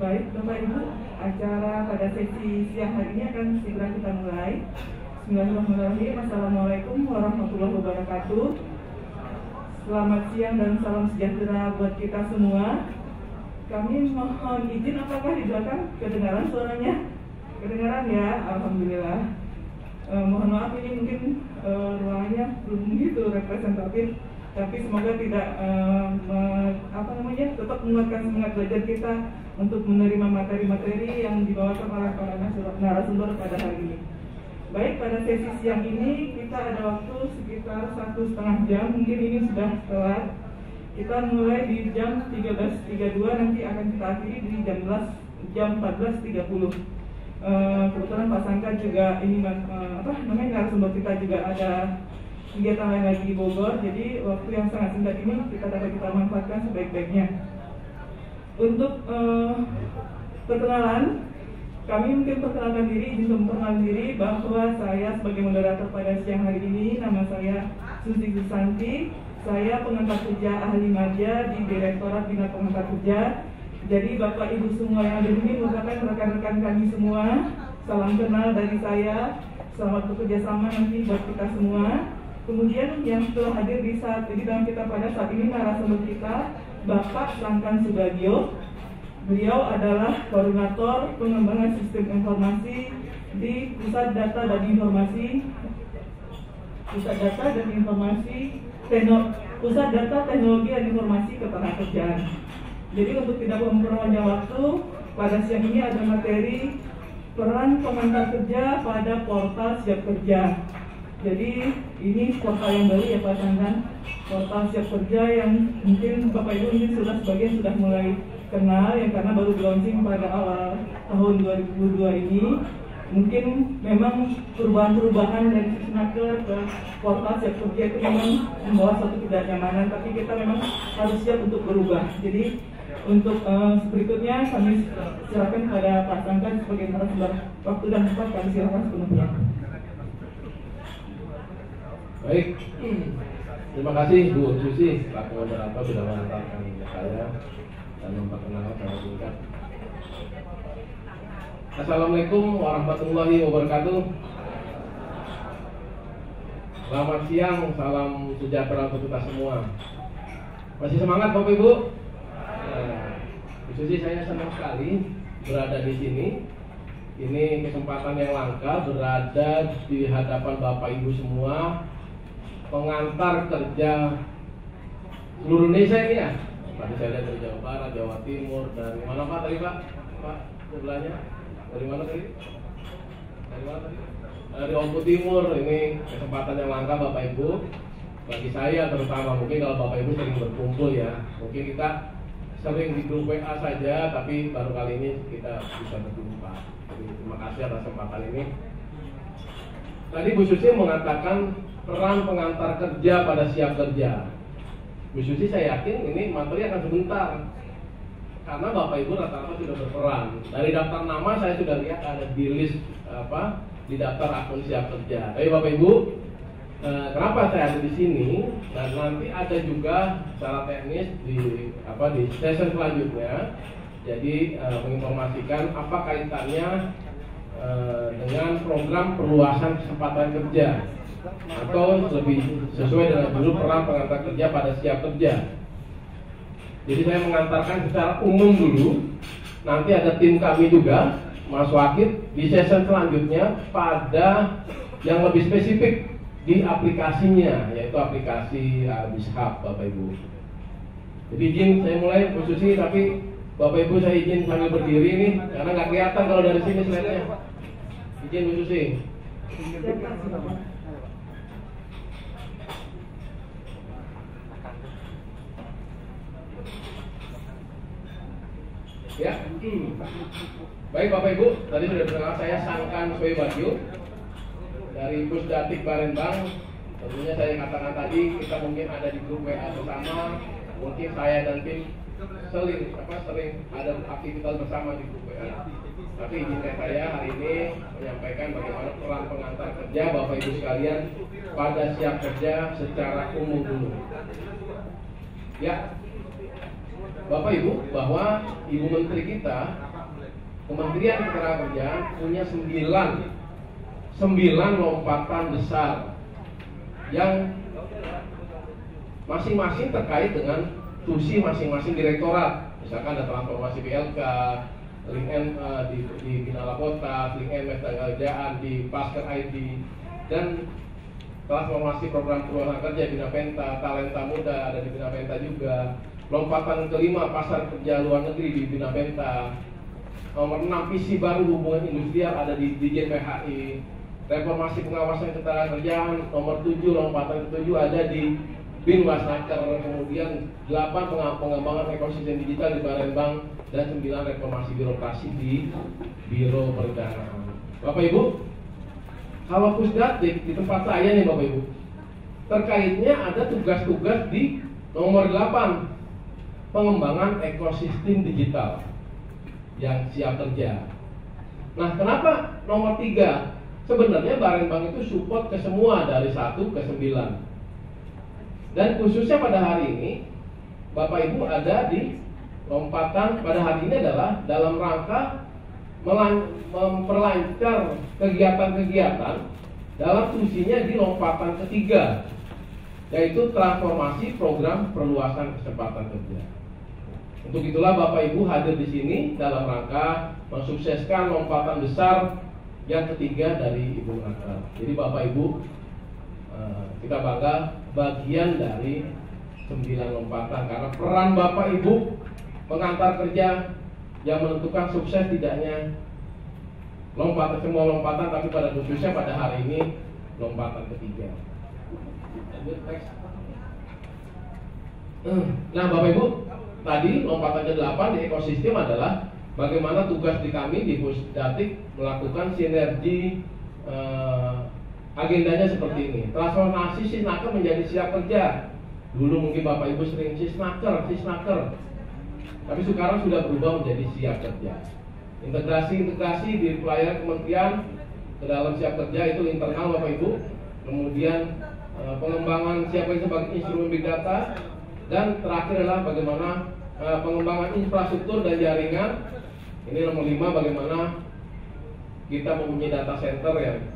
Baik, Bapak Ibu, acara pada sesi siang hari ini akan segera kita mulai. Bismillahirrahmanirrahim. Assalamualaikum warahmatullahi wabarakatuh. Selamat siang dan salam sejahtera buat kita semua. Kami mohon izin, apakah di belakang kedengaran suaranya? Kedengaran ya, alhamdulillah. Mohon maaf, ini mungkin ruangannya belum begitu representatif, tapi semoga tidak tetap menguatkan semangat belajar kita untuk menerima materi-materi yang dibawakan oleh para narasumber pada hari ini. Baik, pada sesi siang ini kita ada waktu sekitar 1,5 jam, mungkin ini sudah telat. Kita mulai di jam 13.32, nanti akan kita akhiri di jam 14.30. Kebetulan Pak Sangka juga ini narasumber kita juga ada kegiatan lain lagi di Bogor, jadi waktu yang sangat singkat ini kita dapat kita manfaatkan sebaik-baiknya. Untuk perkenalan, kami mungkin perkenalkan diri, izin memperkenalkan diri bahwa saya sebagai moderator pada siang hari ini, nama saya Susi Susanti, saya pengantar kerja ahli media di Direktorat Bina Pengantar Kerja. Jadi Bapak Ibu semua yang ada di sini merupakan rekan-rekan kami semua. Salam kenal dari saya, selamat bekerja sama nanti buat kita semua. Kemudian yang telah hadir di dalam kita pada saat ini narasumber kita, Bapak Sangkan Subagio. Beliau adalah koordinator pengembangan sistem informasi di Pusat Data dan Informasi Pusat Data Teknologi dan Informasi Ketenagakerjaan. Jadi untuk tidak memperpanjang waktu, pada siang ini ada materi peran pengantar kerja pada portal Siap Kerja. Jadi ini portal yang baru ya Pak Sangkan, portal Siap Kerja yang mungkin Bapak Ibu ini sebagian sudah mulai kenal, yang karena baru launching pada awal tahun 2022 ini. Mungkin memang perubahan-perubahan dari Sisnaker ke portal Siap Kerja itu memang membawa suatu ketidaknyamanan, tapi kita memang harus siap untuk berubah. Jadi untuk berikutnya kami silakan pada Pak Sangkan sebagai narasumber. Waktu dan tempat kami silakan sepenuhnya. Baik, terima kasih Bu Susi selaku moderator sudah mengantarkan saya dan memperkenalkan saya singkat. Assalamualaikum warahmatullahi wabarakatuh. Selamat siang, salam sejahtera untuk kita semua. Masih semangat Bapak Ibu? Bu Susi, saya senang sekali berada di sini. Ini kesempatan yang langka berada di hadapan Bapak Ibu semua, pengantar kerja seluruh Indonesia ini ya. Tadi saya lihat dari Jawa Barat, Jawa Timur, dari mana Pak tadi Pak? Pak sebelahnya dari mana tadi? Dari mana tadi? Dari Omput Timur. Ini kesempatan yang langka Bapak Ibu bagi saya terutama. Mungkin kalau Bapak Ibu sering berkumpul ya, mungkin kita sering di grup WA saja, tapi baru kali ini kita bisa berjumpa. Jadi terima kasih atas kesempatan ini. Tadi Bu Susi mengatakan peran pengantar kerja pada Siap Kerja. Bu Susi, saya yakin ini materi akan sebentar, karena Bapak Ibu rata-rata sudah berperan. Dari daftar nama saya sudah lihat ada di list di daftar akun Siap Kerja. Tapi Bapak Ibu, kenapa saya ada di sini? Dan nanti ada juga secara teknis di session selanjutnya. Jadi menginformasikan apa kaitannya dengan program perluasan kesempatan kerja, atau lebih sesuai dengan judul peran pengantar kerja pada Siap Kerja. Jadi saya mengantarkan secara umum dulu. Nanti ada tim kami juga, Mas Wakid, di session selanjutnya pada yang lebih spesifik di aplikasinya, yaitu aplikasi Bishub, Bapak Ibu. Jadi izin saya mulai Bu Susi, tapi Bapak Ibu saya izin sambil berdiri nih, karena nggak kelihatan kalau dari sini slide-nya. Izin Bu Susi. Ya, baik Bapak Ibu, tadi sudah dengar saya Sangkan Subagio dari Pusdatik Palembang. Tentunya saya katakan tadi kita mungkin ada di grup WA bersama, mungkin saya dan tim sering ada aktivitas bersama di grup WA. Tapi izinkan saya hari ini menyampaikan bagaimana peran pengantar kerja Bapak Ibu sekalian pada Siap Kerja secara umum dulu. Ya, Bapak Ibu, bahwa Ibu Menteri kita Kementerian Ketenagakerjaan punya 9 lompatan besar yang masing-masing terkait dengan fungsi masing-masing direktorat. Misalkan ada transformasi BLK, Link M di Bina Lakota, Link M Ketenagakerjaan di Pasker ID, dan transformasi program perubahan kerja Bina Penta, talenta muda ada di Bina Penta juga. Lompatan kelima pasar kerja luar negeri di Bina Penta. Nomor 6 visi baru hubungan industrial ada di Dirjen PHI. Reformasi pengawasan ketenagakerjaan nomor 7 lompatan ke-7 ada di Bin Wasnaker. Kemudian 8 pengembangan ekosistem digital di Barenbang dan 9 reformasi birokrasi di Biro Perencanaan. Bapak Ibu, kalau Pusdatik di tempat saya nih Bapak Ibu, terkaitnya ada tugas-tugas di nomor 8 pengembangan ekosistem digital yang siap kerja. Nah, kenapa nomor 3? Sebenarnya Barenbang itu support ke semua dari 1 ke 9. Dan khususnya pada hari ini Bapak Ibu ada di lompatan pada hari ini adalah dalam rangka memperlancar kegiatan-kegiatan dalam fungsinya di lompatan ketiga, yaitu transformasi program perluasan kesempatan kerja. Untuk itulah Bapak Ibu hadir di sini dalam rangka mensukseskan lompatan besar yang ketiga dari Ibu Menakar. Jadi Bapak Ibu, kita bangga bagian dari 9 lompatan karena peran Bapak Ibu pengantar kerja yang menentukan sukses tidaknya lompatan, semua lompatan, tapi pada khususnya pada hari ini lompatan ketiga. Nah Bapak Ibu, tadi lompatan ke-8 di ekosistem adalah bagaimana tugas di kami di Pusdatik melakukan sinergi. Agendanya seperti ini: transformasi Sisnaker menjadi siap kerja. Dulu mungkin Bapak Ibu sering Sisnaker, tapi sekarang sudah berubah menjadi siap kerja. Integrasi di pelayanan kementerian ke dalam siap kerja itu internal Bapak Ibu. Kemudian pengembangan siap kerja sebagai instrumen big data, dan terakhir adalah bagaimana pengembangan infrastruktur dan jaringan. Ini nomor 5, bagaimana kita mempunyai data center yang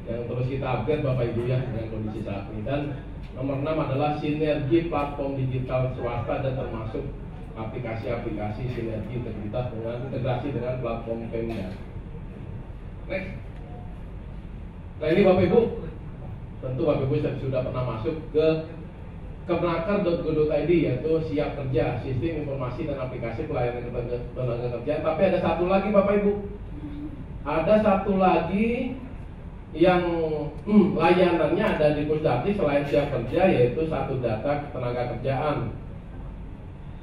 terus kita upgrade Bapak Ibu ya dengan kondisi saat ini. Dan nomor 6 adalah sinergi platform digital swasta dan termasuk aplikasi-aplikasi sinergi integrasi dengan platform Pemda. Next. Nah ini Bapak Ibu, tentu Bapak Ibu sudah pernah masuk ke kemenaker.go.id, yaitu siap kerja, sistem informasi dan aplikasi pelayanan tenaga kerja. Tapi ada satu lagi Bapak Ibu, ada satu lagi yang layanannya ada di Pusdatik selain siap kerja, yaitu satu data ketenaga kerjaan.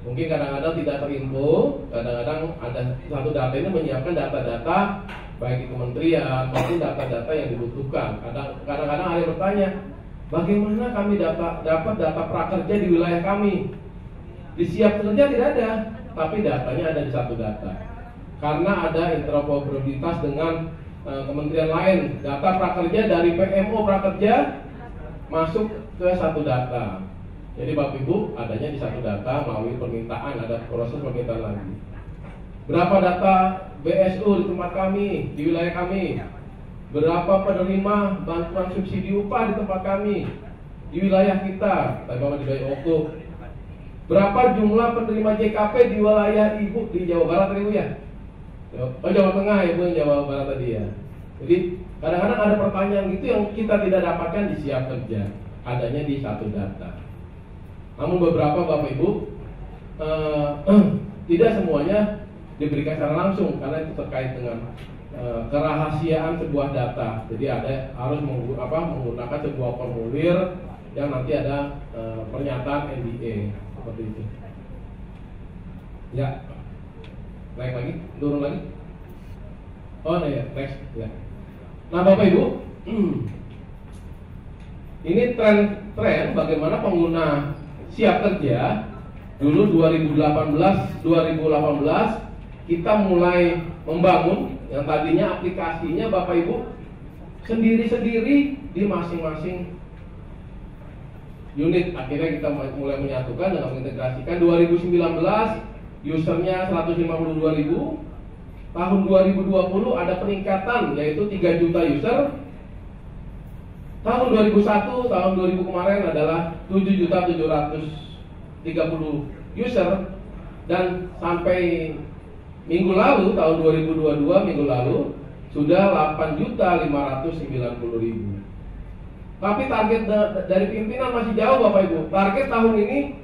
Mungkin kadang-kadang tidak terinfo, kadang-kadang ada satu data ini menyiapkan data-data baik di kementerian maupun data-data yang dibutuhkan. Kadang-kadang ada yang bertanya, bagaimana kami dapat data prakerja di wilayah kami? Di siap kerja tidak ada, tapi datanya ada di satu data. Karena ada interoperabilitas dengan kementerian lain, data prakerja dari PMO prakerja masuk ke satu data. Jadi Bapak Ibu adanya di satu data melalui permintaan, ada proses permintaan lagi. Berapa data BSU di tempat kami, di wilayah kami? Berapa penerima bantuan subsidi upah di tempat kami, di wilayah kita? Tadi Bapak di Oko. Berapa jumlah penerima JKP di wilayah Ibu di Jawa Barat Ibu ya? Oh, Jawa Tengah Ibu, yang Jawa Barat tadi ya. Jadi kadang-kadang ada pertanyaan gitu yang kita tidak dapatkan di siap kerja, adanya di satu data. Namun beberapa Bapak Ibu tidak semuanya diberikan secara langsung karena itu terkait dengan kerahasiaan sebuah data. Jadi ada harus menggunakan sebuah formulir yang nanti ada pernyataan NDA seperti itu. Ya. Naik lagi, turun lagi. Oh, nah ya, next ya. Nah, Bapak Ibu, ini tren bagaimana pengguna siap kerja. Dulu 2018 kita mulai membangun yang tadinya aplikasinya Bapak Ibu sendiri-sendiri di masing-masing unit. Akhirnya kita mulai menyatukan dengan mengintegrasikan. 2019 usernya 152.000, tahun 2020 ada peningkatan yaitu 3 juta user. Tahun 2001, tahun 2000 kemarin adalah 7.730 user, dan sampai minggu lalu, tahun 2022 minggu lalu sudah 8.590.000. Tapi target dari pimpinan masih jauh Bapak Ibu. Target tahun ini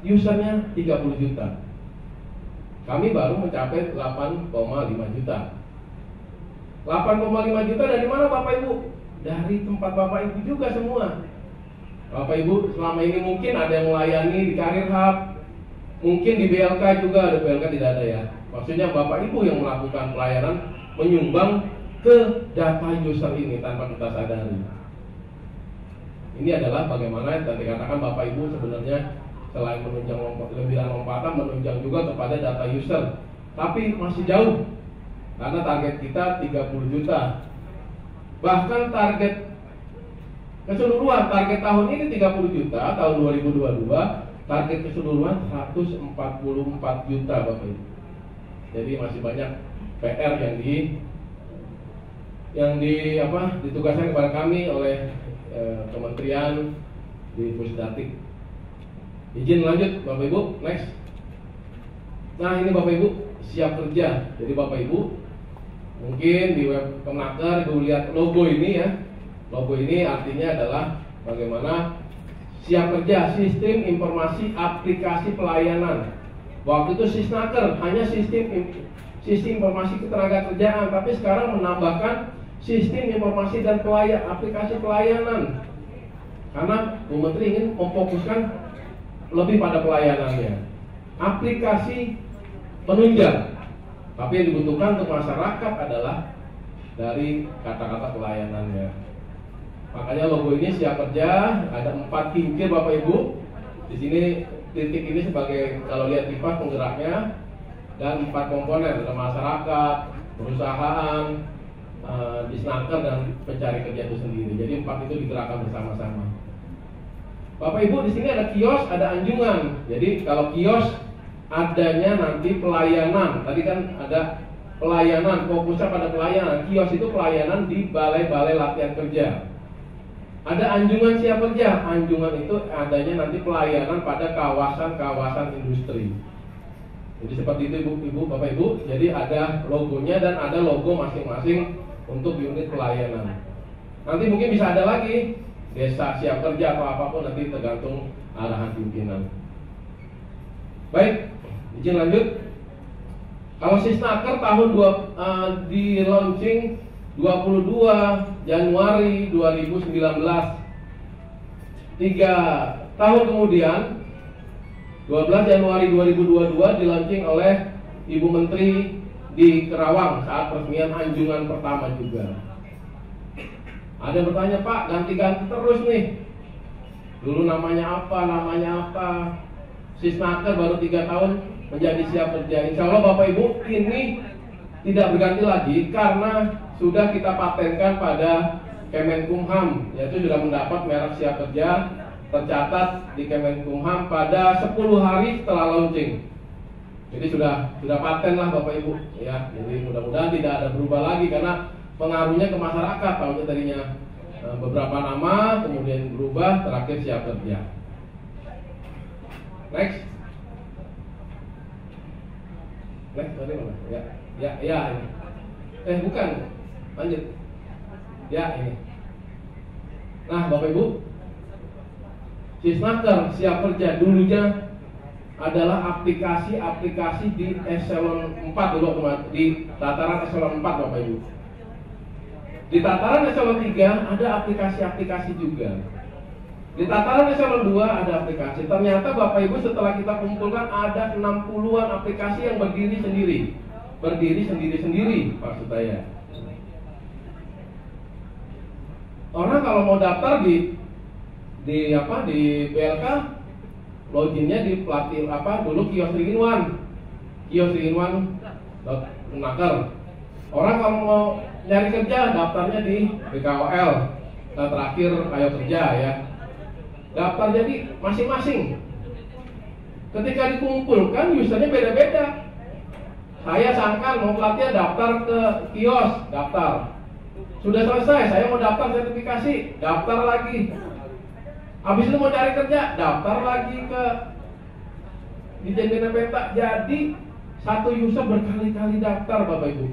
usernya 30 juta. Kami baru mencapai 8,5 juta. 8,5 juta dari mana Bapak Ibu? Dari tempat Bapak Ibu juga semua. Bapak Ibu selama ini mungkin ada yang melayani di Career Hub, mungkin di BLK juga ada, BLK tidak ada ya. Maksudnya Bapak Ibu yang melakukan pelayanan menyumbang ke data user ini tanpa kita sadari. Ini adalah bagaimana yang dikatakan Bapak Ibu sebenarnya selain menunjang lompatan, menunjang juga kepada data user. Tapi masih jauh, karena target kita 30 juta. Bahkan target keseluruhan, target tahun ini 30 juta, tahun 2022, target keseluruhan 144 juta Bapak Ibu. Jadi masih banyak PR yang ditugaskan kepada kami oleh kementerian di Pusdatik. Izin lanjut Bapak Ibu, next. Nah ini Bapak Ibu siap kerja. Jadi Bapak Ibu mungkin di web Kemenaker Ibu lihat logo ini ya. Logo ini artinya adalah bagaimana siap kerja, sistem informasi aplikasi pelayanan. Waktu itu Sisnaker hanya sistem informasi ketenaga kerjaan, tapi sekarang menambahkan sistem informasi dan aplikasi pelayanan. Karena Bu Menteri ingin memfokuskan lebih pada pelayanannya. Aplikasi penunjang. Tapi yang dibutuhkan untuk masyarakat adalah dari kata-kata pelayanannya. Makanya logo ini siap kerja, ada 4 kincir Bapak Ibu. Di sini titik ini sebagai kalau lihat kipas penggeraknya, dan 4 komponen, ada masyarakat, perusahaan, disnaker dan pencari kerja itu sendiri. Jadi 4 itu digerakkan bersama-sama. Bapak Ibu di sini ada kios, ada anjungan. Jadi kalau kios adanya nanti pelayanan. Tadi kan ada pelayanan, fokusnya pada pelayanan. Kios itu pelayanan di balai-balai latihan kerja. Ada anjungan siap kerja. Anjungan itu adanya nanti pelayanan pada kawasan-kawasan industri. Jadi seperti itu Ibu, Bapak Ibu. Jadi ada logonya dan ada logo masing-masing untuk unit pelayanan. Nanti mungkin bisa ada lagi desa siap kerja atau apapun, nanti tergantung arahan pimpinan. Baik, izin lanjut. Kalau Sisnaker tahun di launching 22 Januari 2019. 3 tahun kemudian 12 Januari 2022 dilaunching oleh Ibu Menteri di Kerawang saat peresmian anjungan pertama juga. Ada yang bertanya, Pak, ganti-ganti terus nih. Dulu namanya apa? Sisnaker baru 3 tahun menjadi siap kerja. Insya Allah Bapak Ibu ini tidak berganti lagi karena sudah kita patenkan pada Kemenkumham, yaitu sudah mendapat merek siap kerja tercatat di Kemenkumham pada 10 hari setelah launching. Jadi sudah paten lah Bapak Ibu ya. Jadi mudah-mudahan tidak ada berubah lagi karena pengaruhnya ke masyarakat. Tahunnya tadinya beberapa nama, kemudian berubah, terakhir siap kerja. Next, tadi mana? Ya ini. Bukan, lanjut. Ya ini. Nah Bapak Ibu, Sisnaker siap kerja dulunya adalah aplikasi di eselon 4 dulu, di tataran eselon 4 Bapak Ibu. Di tataran eselon 3 ada aplikasi-aplikasi juga. Di tataran eselon 2 ada aplikasi. Ternyata Bapak Ibu setelah kita kumpulkan ada 60-an aplikasi yang berdiri sendiri maksud saya. Orang kalau mau daftar di BLK, loginnya di pelatih dulu kios 3-in-1 Kemenaker. Orang kalau mau nyari kerja daftarnya di BKOL. Nah, terakhir Ayo Kerja ya. Daftar jadi masing-masing. Ketika dikumpulkan usernya beda-beda. Saya sangkan mau pelatihan, daftar ke kios, daftar. Sudah selesai, saya mau daftar sertifikasi, daftar lagi. Habis itu mau cari kerja, daftar lagi ke Ditjen Bina Peta. Jadi satu user berkali-kali daftar, Bapak Ibu.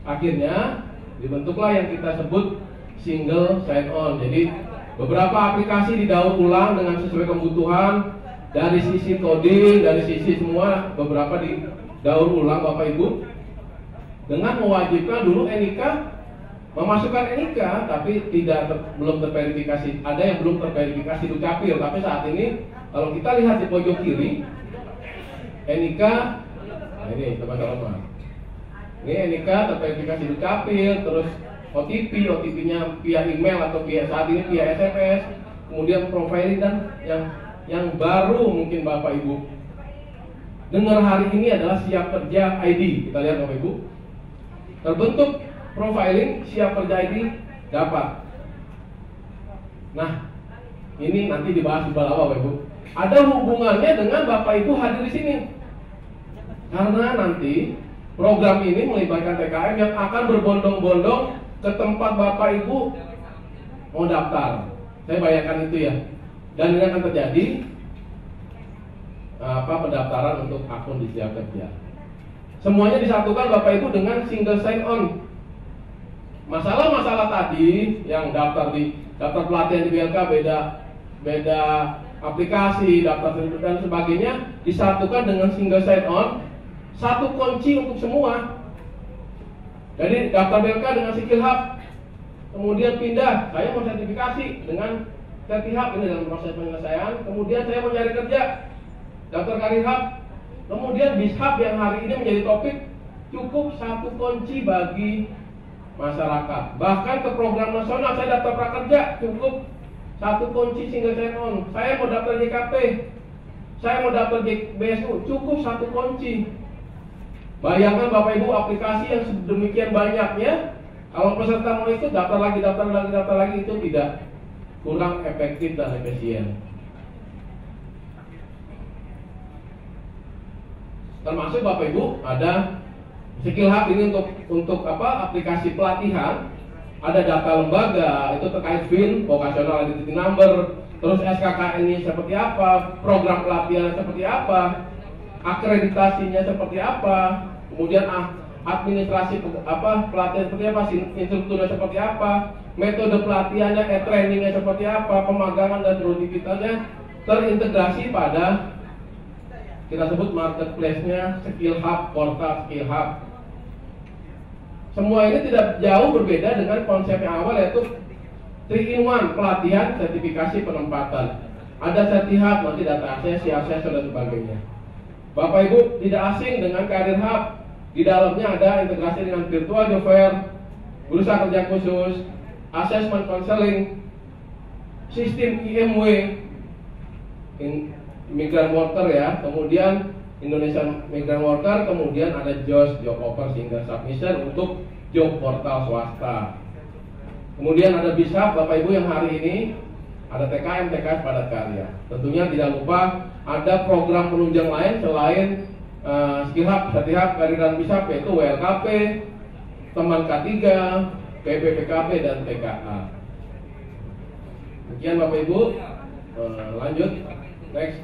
Akhirnya dibentuklah yang kita sebut single sign on. Jadi beberapa aplikasi didaur ulang dengan sesuai kebutuhan. Dari sisi coding, dari sisi semua, beberapa didaur ulang Bapak Ibu, dengan mewajibkan dulu NIK, memasukkan NIK, tapi belum terverifikasi. Ada yang belum terverifikasi Dukcapil, tapi saat ini kalau kita lihat di pojok kiri, NIK, nah ini teman-teman, ini NIK terverifikasi Dukcapil, terus OTP-nya via email atau via saat ini via SMS, kemudian profiling, dan yang baru mungkin Bapak Ibu dengar hari ini adalah Siap Kerja ID. Kita lihat Bapak Ibu, terbentuk profiling Siap Kerja ID dapat. Nah, ini nanti dibahas di bawah Bapak Ibu. Ada hubungannya dengan Bapak Ibu hadir di sini, karena nanti program ini melibatkan TKM yang akan berbondong-bondong ke tempat Bapak Ibu mau daftar. Saya bayangkan itu ya. Dan ini akan terjadi pendaftaran untuk akun di Siap Kerja. Semuanya disatukan Bapak Ibu dengan single sign on. Masalah-masalah tadi yang daftar pelatihan di BLK beda aplikasi, daftar dan sebagainya disatukan dengan single sign on. Satu kunci untuk semua. Jadi daftar BLK dengan Skill Hub, kemudian pindah, saya mau sertifikasi dengan Sertihab, ini dalam proses penyelesaian. Kemudian saya mau cari kerja, daftar Karir Hub. Kemudian Bishub yang hari ini menjadi topik, cukup satu kunci bagi masyarakat. Bahkan ke program nasional saya daftar prakerja, cukup satu kunci single sign on. Saya mau daftar JKP, saya mau daftar BSU, cukup satu kunci. Bayangkan Bapak Ibu aplikasi yang sedemikian banyaknya, kalau peserta mau ikut daftar lagi itu tidak, kurang efektif dan efisien. Termasuk Bapak Ibu ada Skill Hub ini untuk aplikasi pelatihan, ada data lembaga itu terkait VIN, vocational identity number, terus SKKN-nya seperti apa, program pelatihan seperti apa, akreditasinya seperti apa, kemudian administrasi pelatihan seperti apa, instrukturnya seperti apa, metode pelatihannya, trainingnya seperti apa, pemagangan dan produktivitasnya terintegrasi pada kita sebut marketplace-nya Skill Hub, portal Skill Hub. Semua ini tidak jauh berbeda dengan konsep yang awal, yaitu 3-in-1, pelatihan, sertifikasi, penempatan. Ada Sertihub, nanti data akses, dan sebagainya. Bapak Ibu tidak asing dengan Karir Hub. Di dalamnya ada integrasi dengan virtual job fair, bursa kerja khusus, assessment counseling, sistem IMW, Migrant Worker ya, kemudian Indonesian Migrant Worker, kemudian ada JOS, Job Offer Single Submission untuk job portal swasta. Kemudian ada Bishub, Bapak Ibu yang hari ini ada TKM, TKS Padat Karya. Tentunya tidak lupa ada program penunjang lain selain Skill Hub, Sertihab, Karir dan Bishub, yaitu WLKP, Teman K3, PPPKP dan TKA. Sekian Bapak Ibu, lanjut next.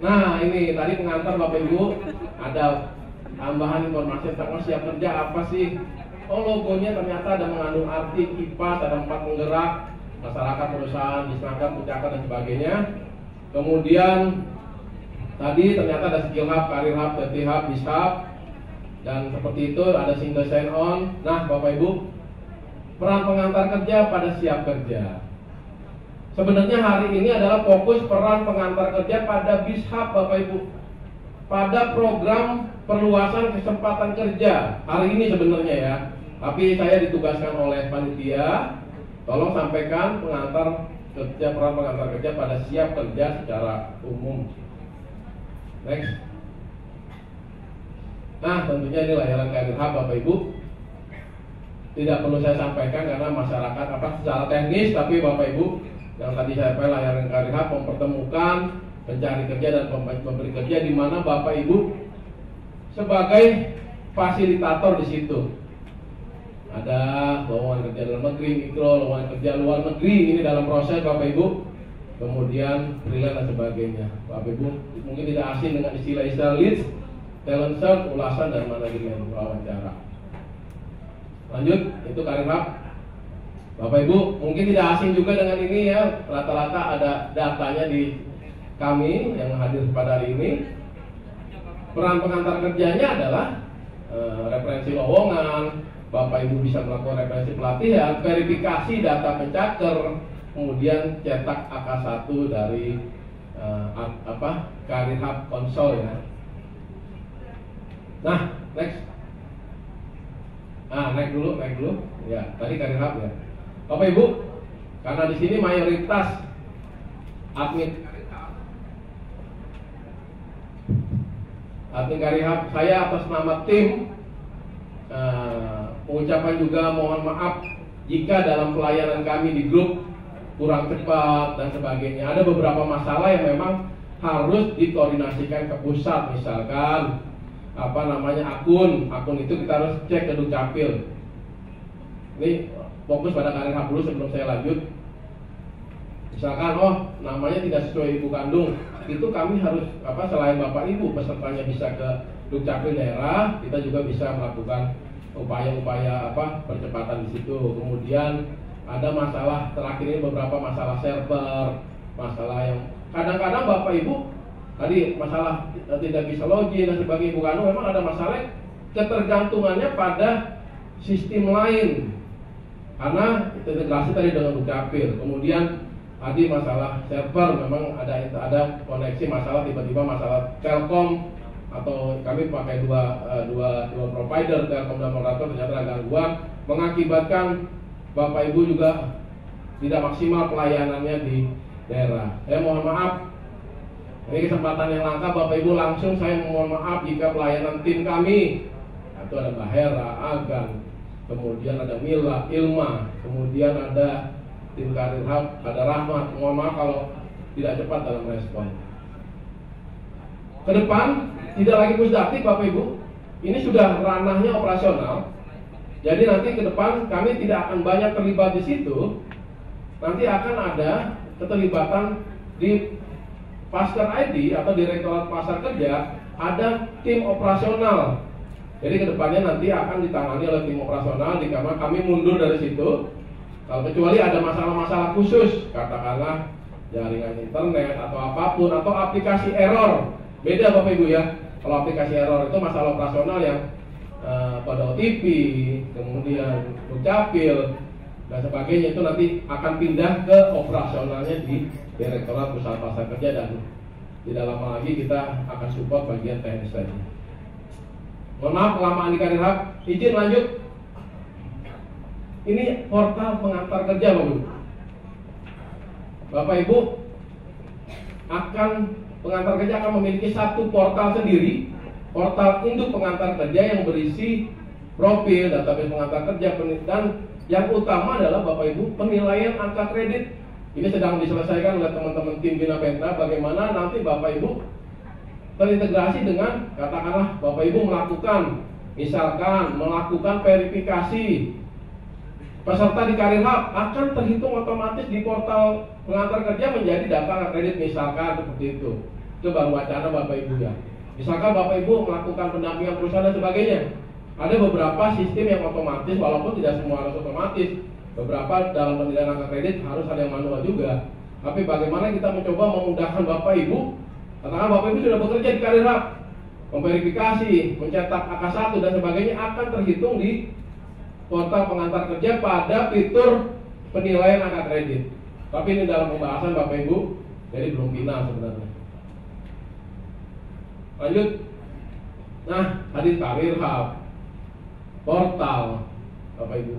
Nah ini tadi pengantar Bapak Ibu, ada tambahan informasi tentang Siap Kerja apa sih? Oh, logonya ternyata ada mengandung arti kipas, ada 4 penggerak, masyarakat, perusahaan, disnaker, pucakar dan sebagainya. Kemudian tadi ternyata ada Skill Hub, Karir Hub, Sertihab, Bishub, dan seperti itu ada single sign on. Nah Bapak Ibu, peran pengantar kerja pada Siap Kerja. Sebenarnya hari ini adalah fokus peran pengantar kerja pada Bishub Bapak Ibu, pada program perluasan kesempatan kerja hari ini sebenarnya ya. Tapi saya ditugaskan oleh panitia, tolong sampaikan pengantar kerja, peran pengantar kerja pada Siap Kerja secara umum. Next. Nah tentunya ini layanan Karir Hub Bapak Ibu, tidak perlu saya sampaikan karena masyarakat secara teknis, tapi Bapak Ibu yang tadi saya sampaikan, layanan Karir Hub mempertemukan pencari kerja dan pemberi kerja, di mana Bapak Ibu sebagai fasilitator di situ. Ada lowongan kerja dalam negeri, mikro, lowongan kerja luar negeri, ini dalam proses Bapak Ibu. Kemudian freelance dan sebagainya. Bapak Ibu mungkin tidak asing dengan istilah-istilah leads, talent search, ulasan dan manajemen wawancara. Lanjut, itu karir hub. Bapak Ibu mungkin tidak asing juga dengan ini ya. Rata-rata ada datanya di kami yang hadir pada hari ini. Peran pengantar kerjanya adalah referensi lowongan. Bapak Ibu bisa melakukan referensi pelatihan, verifikasi data pencaker, kemudian cetak AK1 dari Karir Hub Console ya. Nah, next. Naik dulu. Ya, tadi Karir Hub ya. Bapak Ibu, karena di sini mayoritas admin Karir Hub, saya atas nama tim mengucapkan juga mohon maaf jika dalam pelayanan kami di grup kurang cepat dan sebagainya. Ada beberapa masalah yang memang harus dikoordinasikan ke pusat, misalkan akun itu kita harus cek ke Dukcapil. Ini fokus pada Karir Hub dulu sebelum saya lanjut. Misalkan namanya tidak sesuai ibu kandung, itu kami harus selain Bapak Ibu pesertanya bisa ke Dukcapil daerah, kita juga bisa melakukan upaya-upaya percepatan di situ. Kemudian ada masalah terakhir ini, beberapa masalah server, masalah yang kadang-kadang Bapak Ibu tadi masalah tidak bisa login dan sebagainya. Bukan, memang ada masalah ketergantungannya pada sistem lain karena integrasi tadi dengan Dukcapil. Kemudian tadi masalah server, memang ada koneksi, masalah tiba-tiba masalah Telkom atau kami pakai dua provider, Telkom dan Morator, ternyata ada gangguan mengakibatkan Bapak Ibu juga tidak maksimal pelayanannya di daerah. Saya mohon maaf, ini kesempatan yang langka Bapak Ibu, langsung saya mohon maaf jika pelayanan tim kami, itu ada Mbak Hera, Agan, kemudian ada Mila, Ilma, kemudian ada tim Karir Hub, ada Rahmat. Mohon maaf kalau tidak cepat dalam respon. Ke depan tidak lagi pusdaktif Bapak Ibu, ini sudah ranahnya operasional. Jadi nanti ke depan kami tidak akan banyak terlibat di situ. Nanti akan ada keterlibatan di Pasar ID atau Direktorat Pasar Kerja, ada tim operasional. Jadi ke depannya nanti akan ditangani oleh tim operasional, di mana kami mundur dari situ. Kalau kecuali ada masalah-masalah khusus, katakanlah jaringan internet atau apapun, atau aplikasi error. Beda Bapak Ibu ya. Kalau aplikasi error itu masalah operasional yang pada OTP, kemudian Dukcapil dan sebagainya, itu nanti akan pindah ke operasionalnya di Direktorat Usaha Pasar Kerja, dan tidak lama lagi kita akan support bagian teknis tadi. Mohon maaf kelamaan di Karir Hub, izin lanjut. Ini portal pengantar kerja Bapak Ibu akan pengantar kerja akan memiliki satu portal sendiri, portal induk pengantar kerja yang berisi profil, database pengantar kerja, dan yang utama adalah Bapak Ibu penilaian angka kredit. Ini sedang diselesaikan oleh teman-teman tim Bina Pentra, bagaimana nanti Bapak Ibu terintegrasi dengan, katakanlah Bapak Ibu misalkan melakukan verifikasi peserta di Karir Hub, akan terhitung otomatis di portal pengantar kerja menjadi data kredit, misalkan seperti itu. Itu baru wacana Bapak Ibu ya. Misalkan Bapak Ibu melakukan pendampingan perusahaan dan sebagainya, ada beberapa sistem yang otomatis, walaupun tidak semua harus otomatis. Beberapa dalam penilaian angka kredit harus ada yang manual juga. Tapi bagaimana kita mencoba memudahkan Bapak Ibu, katakan Bapak Ibu sudah bekerja di Karir Hub, memverifikasi, mencetak AK1 dan sebagainya, akan terhitung di portal pengantar kerja pada fitur penilaian angka kredit. Tapi ini dalam pembahasan Bapak Ibu, jadi belum final sebenarnya. Lanjut. Nah, tadi Karir Hub, portal Bapak Ibu.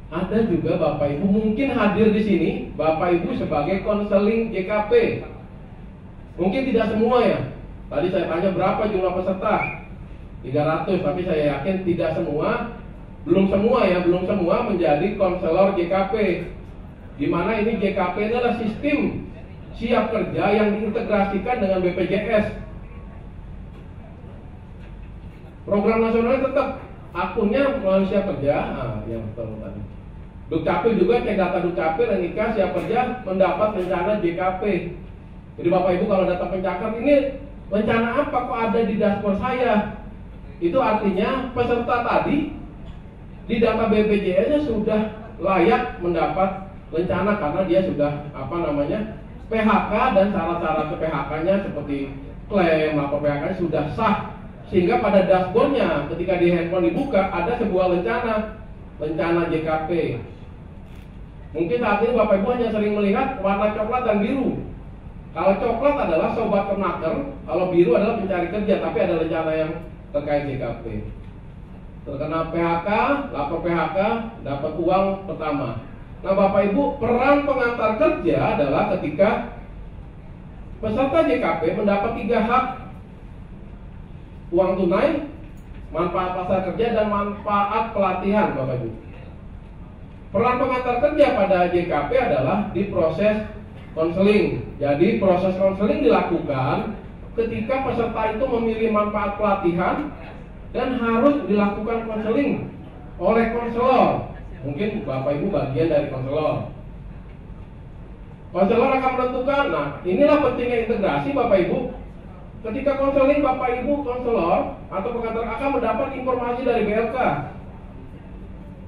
Ada juga Bapak Ibu mungkin hadir di sini, Bapak Ibu sebagai konseling JKP. Mungkin tidak semua ya. Tadi saya tanya berapa jumlah peserta? 300, tapi saya yakin tidak semua. Belum semua menjadi konselor JKP. Di mana ini JKP adalah sistem siap kerja yang diintegrasikan dengan BPJS. Program nasionalnya tetap akunnya melalui Siap Kerja, yang betul tadi. Dukcapil juga cek data Dukcapil, NIK, Siap Kerja mendapat rencana JKP. Jadi Bapak Ibu kalau data pencakar ini rencana apa kok ada di dashboard saya? Itu artinya peserta tadi di data BPJS-nya sudah layak mendapat rencana karena dia sudah PHK dan syarat-syarat PHK-nya seperti klaim, lapor PHK-nya sudah sah. Sehingga pada dashboard-nya ketika di handphone dibuka ada sebuah rencana JKP. Mungkin saat ini Bapak Ibu hanya sering melihat warna coklat dan biru. Kalau coklat adalah sobat kenaker, kalau biru adalah pencari kerja, tapi ada rencana yang terkait JKP. Terkena PHK, lapor PHK, dapat uang pertama. Nah Bapak Ibu, peran pengantar kerja adalah ketika peserta JKP mendapat 3 hak: uang tunai, manfaat pasar kerja, dan manfaat pelatihan. Bapak Ibu, peran pengantar kerja pada JKP adalah di proses konseling. Jadi proses konseling dilakukan ketika peserta itu memilih manfaat pelatihan dan harus dilakukan konseling oleh konselor. Mungkin Bapak Ibu bagian dari konselor. Konselor akan menentukan. Nah, inilah pentingnya integrasi Bapak Ibu. Ketika konseling, Bapak Ibu konselor atau pengantar akan mendapat informasi dari BLK.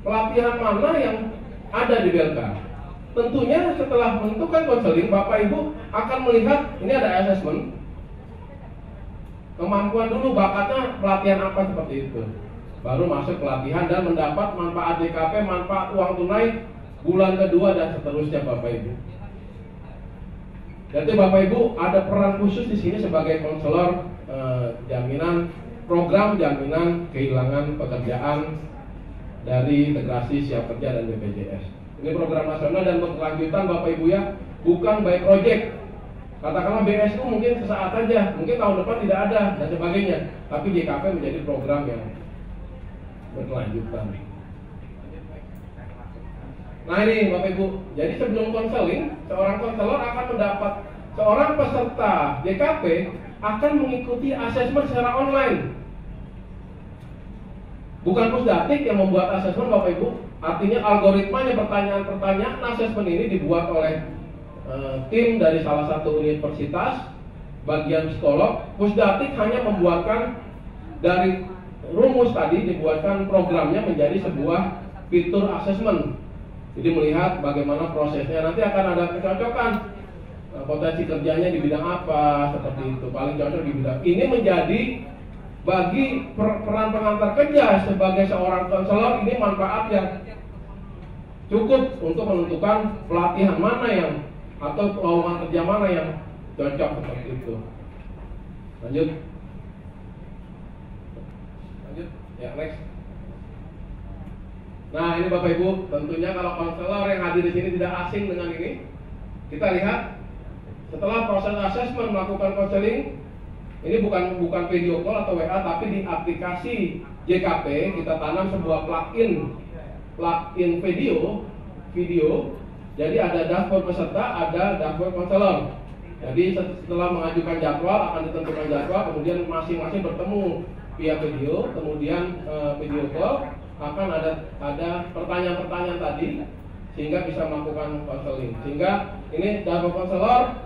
Pelatihan mana yang ada di BLK. Tentunya setelah menentukan konseling, Bapak Ibu akan melihat ini ada assessment. Kemampuan dulu, bakatnya pelatihan apa seperti itu. Baru masuk pelatihan dan mendapat manfaat JKP, manfaat uang tunai bulan kedua dan seterusnya Bapak Ibu. Jadi Bapak Ibu ada peran khusus di sini sebagai konselor jaminan program jaminan kehilangan pekerjaan dari integrasi Siap Kerja dan BPJS. Ini program nasional dan berkelanjutan Bapak Ibu ya, bukan by project. Katakanlah BSU mungkin sesaat saja, mungkin tahun depan tidak ada dan sebagainya. Tapi JKP menjadi program yang berkelanjutan. Nah ini Bapak Ibu, jadi sebelum konseling, seorang konselor akan mendapat, seorang peserta JKP akan mengikuti asesmen secara online. Bukan Pusdatik yang membuat asesmen Bapak Ibu. Artinya algoritmanya pertanyaan-pertanyaan asesmen ini dibuat oleh tim dari salah satu universitas, bagian psikolog. Pusdatik hanya membuatkan dari rumus tadi, dibuatkan programnya menjadi sebuah fitur asesmen. Jadi melihat bagaimana prosesnya. Nanti akan ada kecocokan, potensi kerjanya di bidang apa, seperti itu. Paling cocok di bidang ini. Menjadi bagi peran pengantar kerja sebagai seorang konselor ini manfaat yang cukup untuk menentukan pelatihan mana yang atau lowongan kerja mana yang cocok seperti itu. Lanjut ya, next. Nah ini Bapak Ibu, tentunya kalau konselor yang hadir di sini tidak asing dengan ini. Kita lihat setelah proses asesmen melakukan konseling, ini bukan video call atau WA, tapi di aplikasi JKP kita tanam sebuah plugin video. Jadi ada dashboard peserta, ada dashboard konselor. Jadi setelah mengajukan jadwal akan ditentukan jadwal, kemudian masing-masing bertemu via video, kemudian video call akan ada pertanyaan-pertanyaan tadi sehingga bisa melakukan konseling. Sehingga ini dashboard konselor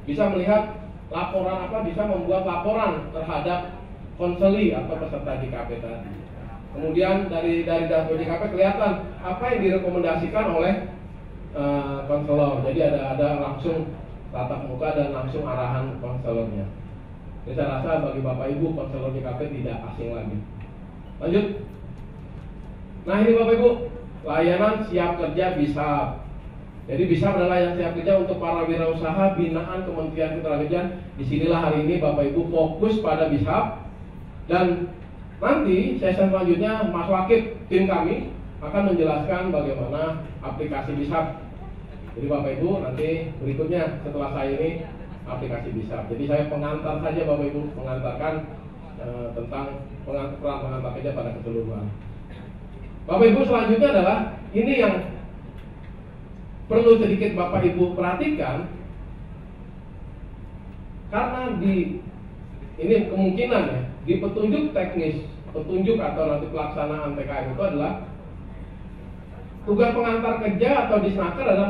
bisa melihat laporan bisa membuat laporan terhadap konseli atau peserta JKP tadi. Kemudian dari dashboard JKP kelihatan apa yang direkomendasikan oleh konselor. Jadi ada langsung tatap muka dan langsung arahan konselornya. Jadi saya rasa bagi Bapak Ibu konselor JKP tidak asing lagi. Lanjut. Nah ini Bapak Ibu, layanan Siap Kerja BISAP. Jadi BISAP adalah layanan siap kerja untuk para wirausaha binaan Kementerian Ketenagakerjaan. Disinilah hari ini Bapak Ibu fokus pada BISAP. Dan nanti sesi selanjutnya Mas Wakib tim kami akan menjelaskan bagaimana aplikasi BISAP. Jadi Bapak Ibu nanti berikutnya setelah saya ini aplikasi BISAP. Jadi saya pengantar saja Bapak Ibu, mengantarkan tentang peran pengantar kerja pada keseluruhan. Bapak Ibu selanjutnya adalah ini yang perlu sedikit Bapak Ibu perhatikan, karena ini kemungkinan ya di petunjuk teknis petunjuk atau nanti pelaksanaan TKM itu adalah tugas pengantar kerja atau disnaker adalah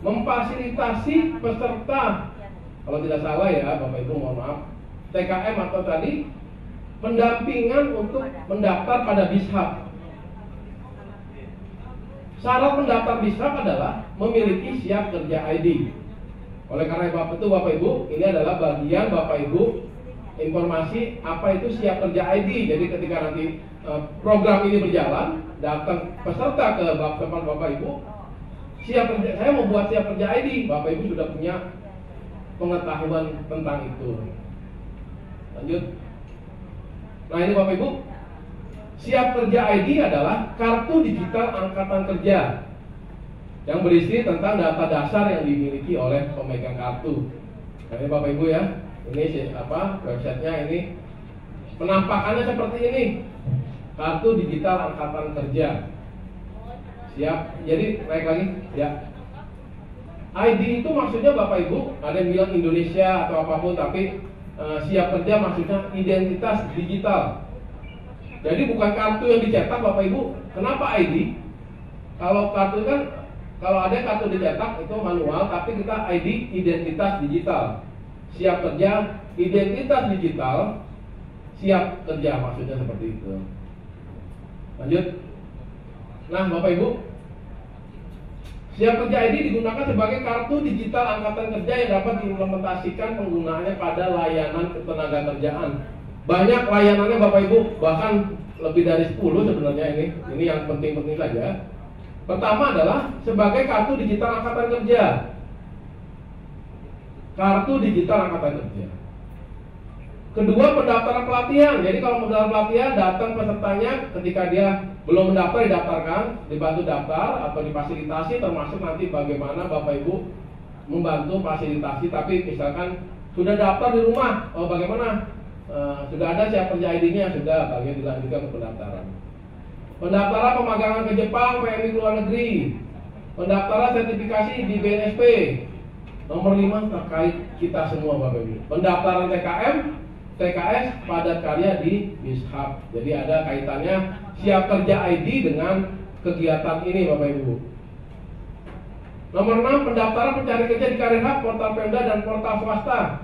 memfasilitasi peserta, kalau tidak salah ya Bapak Ibu mohon maaf, TKM atau tadi pendampingan untuk mendaftar pada BISHAP. Syarat pendaftar BISHAP adalah memiliki siap kerja ID. Oleh karena itu Bapak Ibu, ini adalah bagian Bapak Ibu informasi apa itu siap kerja ID. Jadi ketika nanti program ini berjalan, datang peserta ke tempat Bapak Ibu, siap kerja, saya mau buat siap kerja ID, Bapak Ibu sudah punya pengetahuan tentang itu. Lanjut. Nah ini Bapak Ibu, siap kerja ID adalah kartu digital angkatan kerja yang berisi tentang data dasar yang dimiliki oleh pemegang kartu. Nah ini Bapak Ibu ya, ini websitenya ini, penampakannya seperti ini, kartu digital angkatan kerja. Siap, jadi naik lagi ya. ID itu maksudnya Bapak Ibu, ada yang bilang Indonesia atau apapun, tapi siap kerja maksudnya identitas digital. Jadi bukan kartu yang dicetak Bapak Ibu. Kenapa ID? Kalau kartu kan, kalau ada kartu dicetak itu manual, tapi kita ID identitas digital. Siap kerja identitas digital, siap kerja maksudnya seperti itu. Lanjut. Nah Bapak Ibu, siap kerja ID digunakan sebagai kartu digital angkatan kerja yang dapat diimplementasikan penggunaannya pada layanan ketenagakerjaan. Banyak layanannya Bapak Ibu, bahkan lebih dari 10 sebenarnya ini. Ini yang penting-penting saja. Pertama adalah sebagai kartu digital angkatan kerja. Kartu digital angkatan kerja. Kedua, pendaftaran pelatihan. Jadi kalau pendaftaran pelatihan, datang pesertanya ketika dia belum mendaftar, didaftarkan, dibantu daftar atau difasilitasi, termasuk nanti bagaimana Bapak Ibu membantu fasilitasi. Tapi misalkan sudah daftar di rumah, oh bagaimana? Sudah ada siap kerja ID-nya, sudah bagian dilanjutkan ke pendaftaran. Pendaftaran pemagangan ke Jepang, PMI luar negeri. Pendaftaran sertifikasi di BNSP. Nomor 5 terkait kita semua Bapak Ibu. Pendaftaran TKM, TKS, padat karya di BISHAP. Jadi ada kaitannya siap kerja ID dengan kegiatan ini Bapak Ibu. Nomor 6, pendaftaran pencari kerja di Karir Hub, portal Pemda dan portal swasta.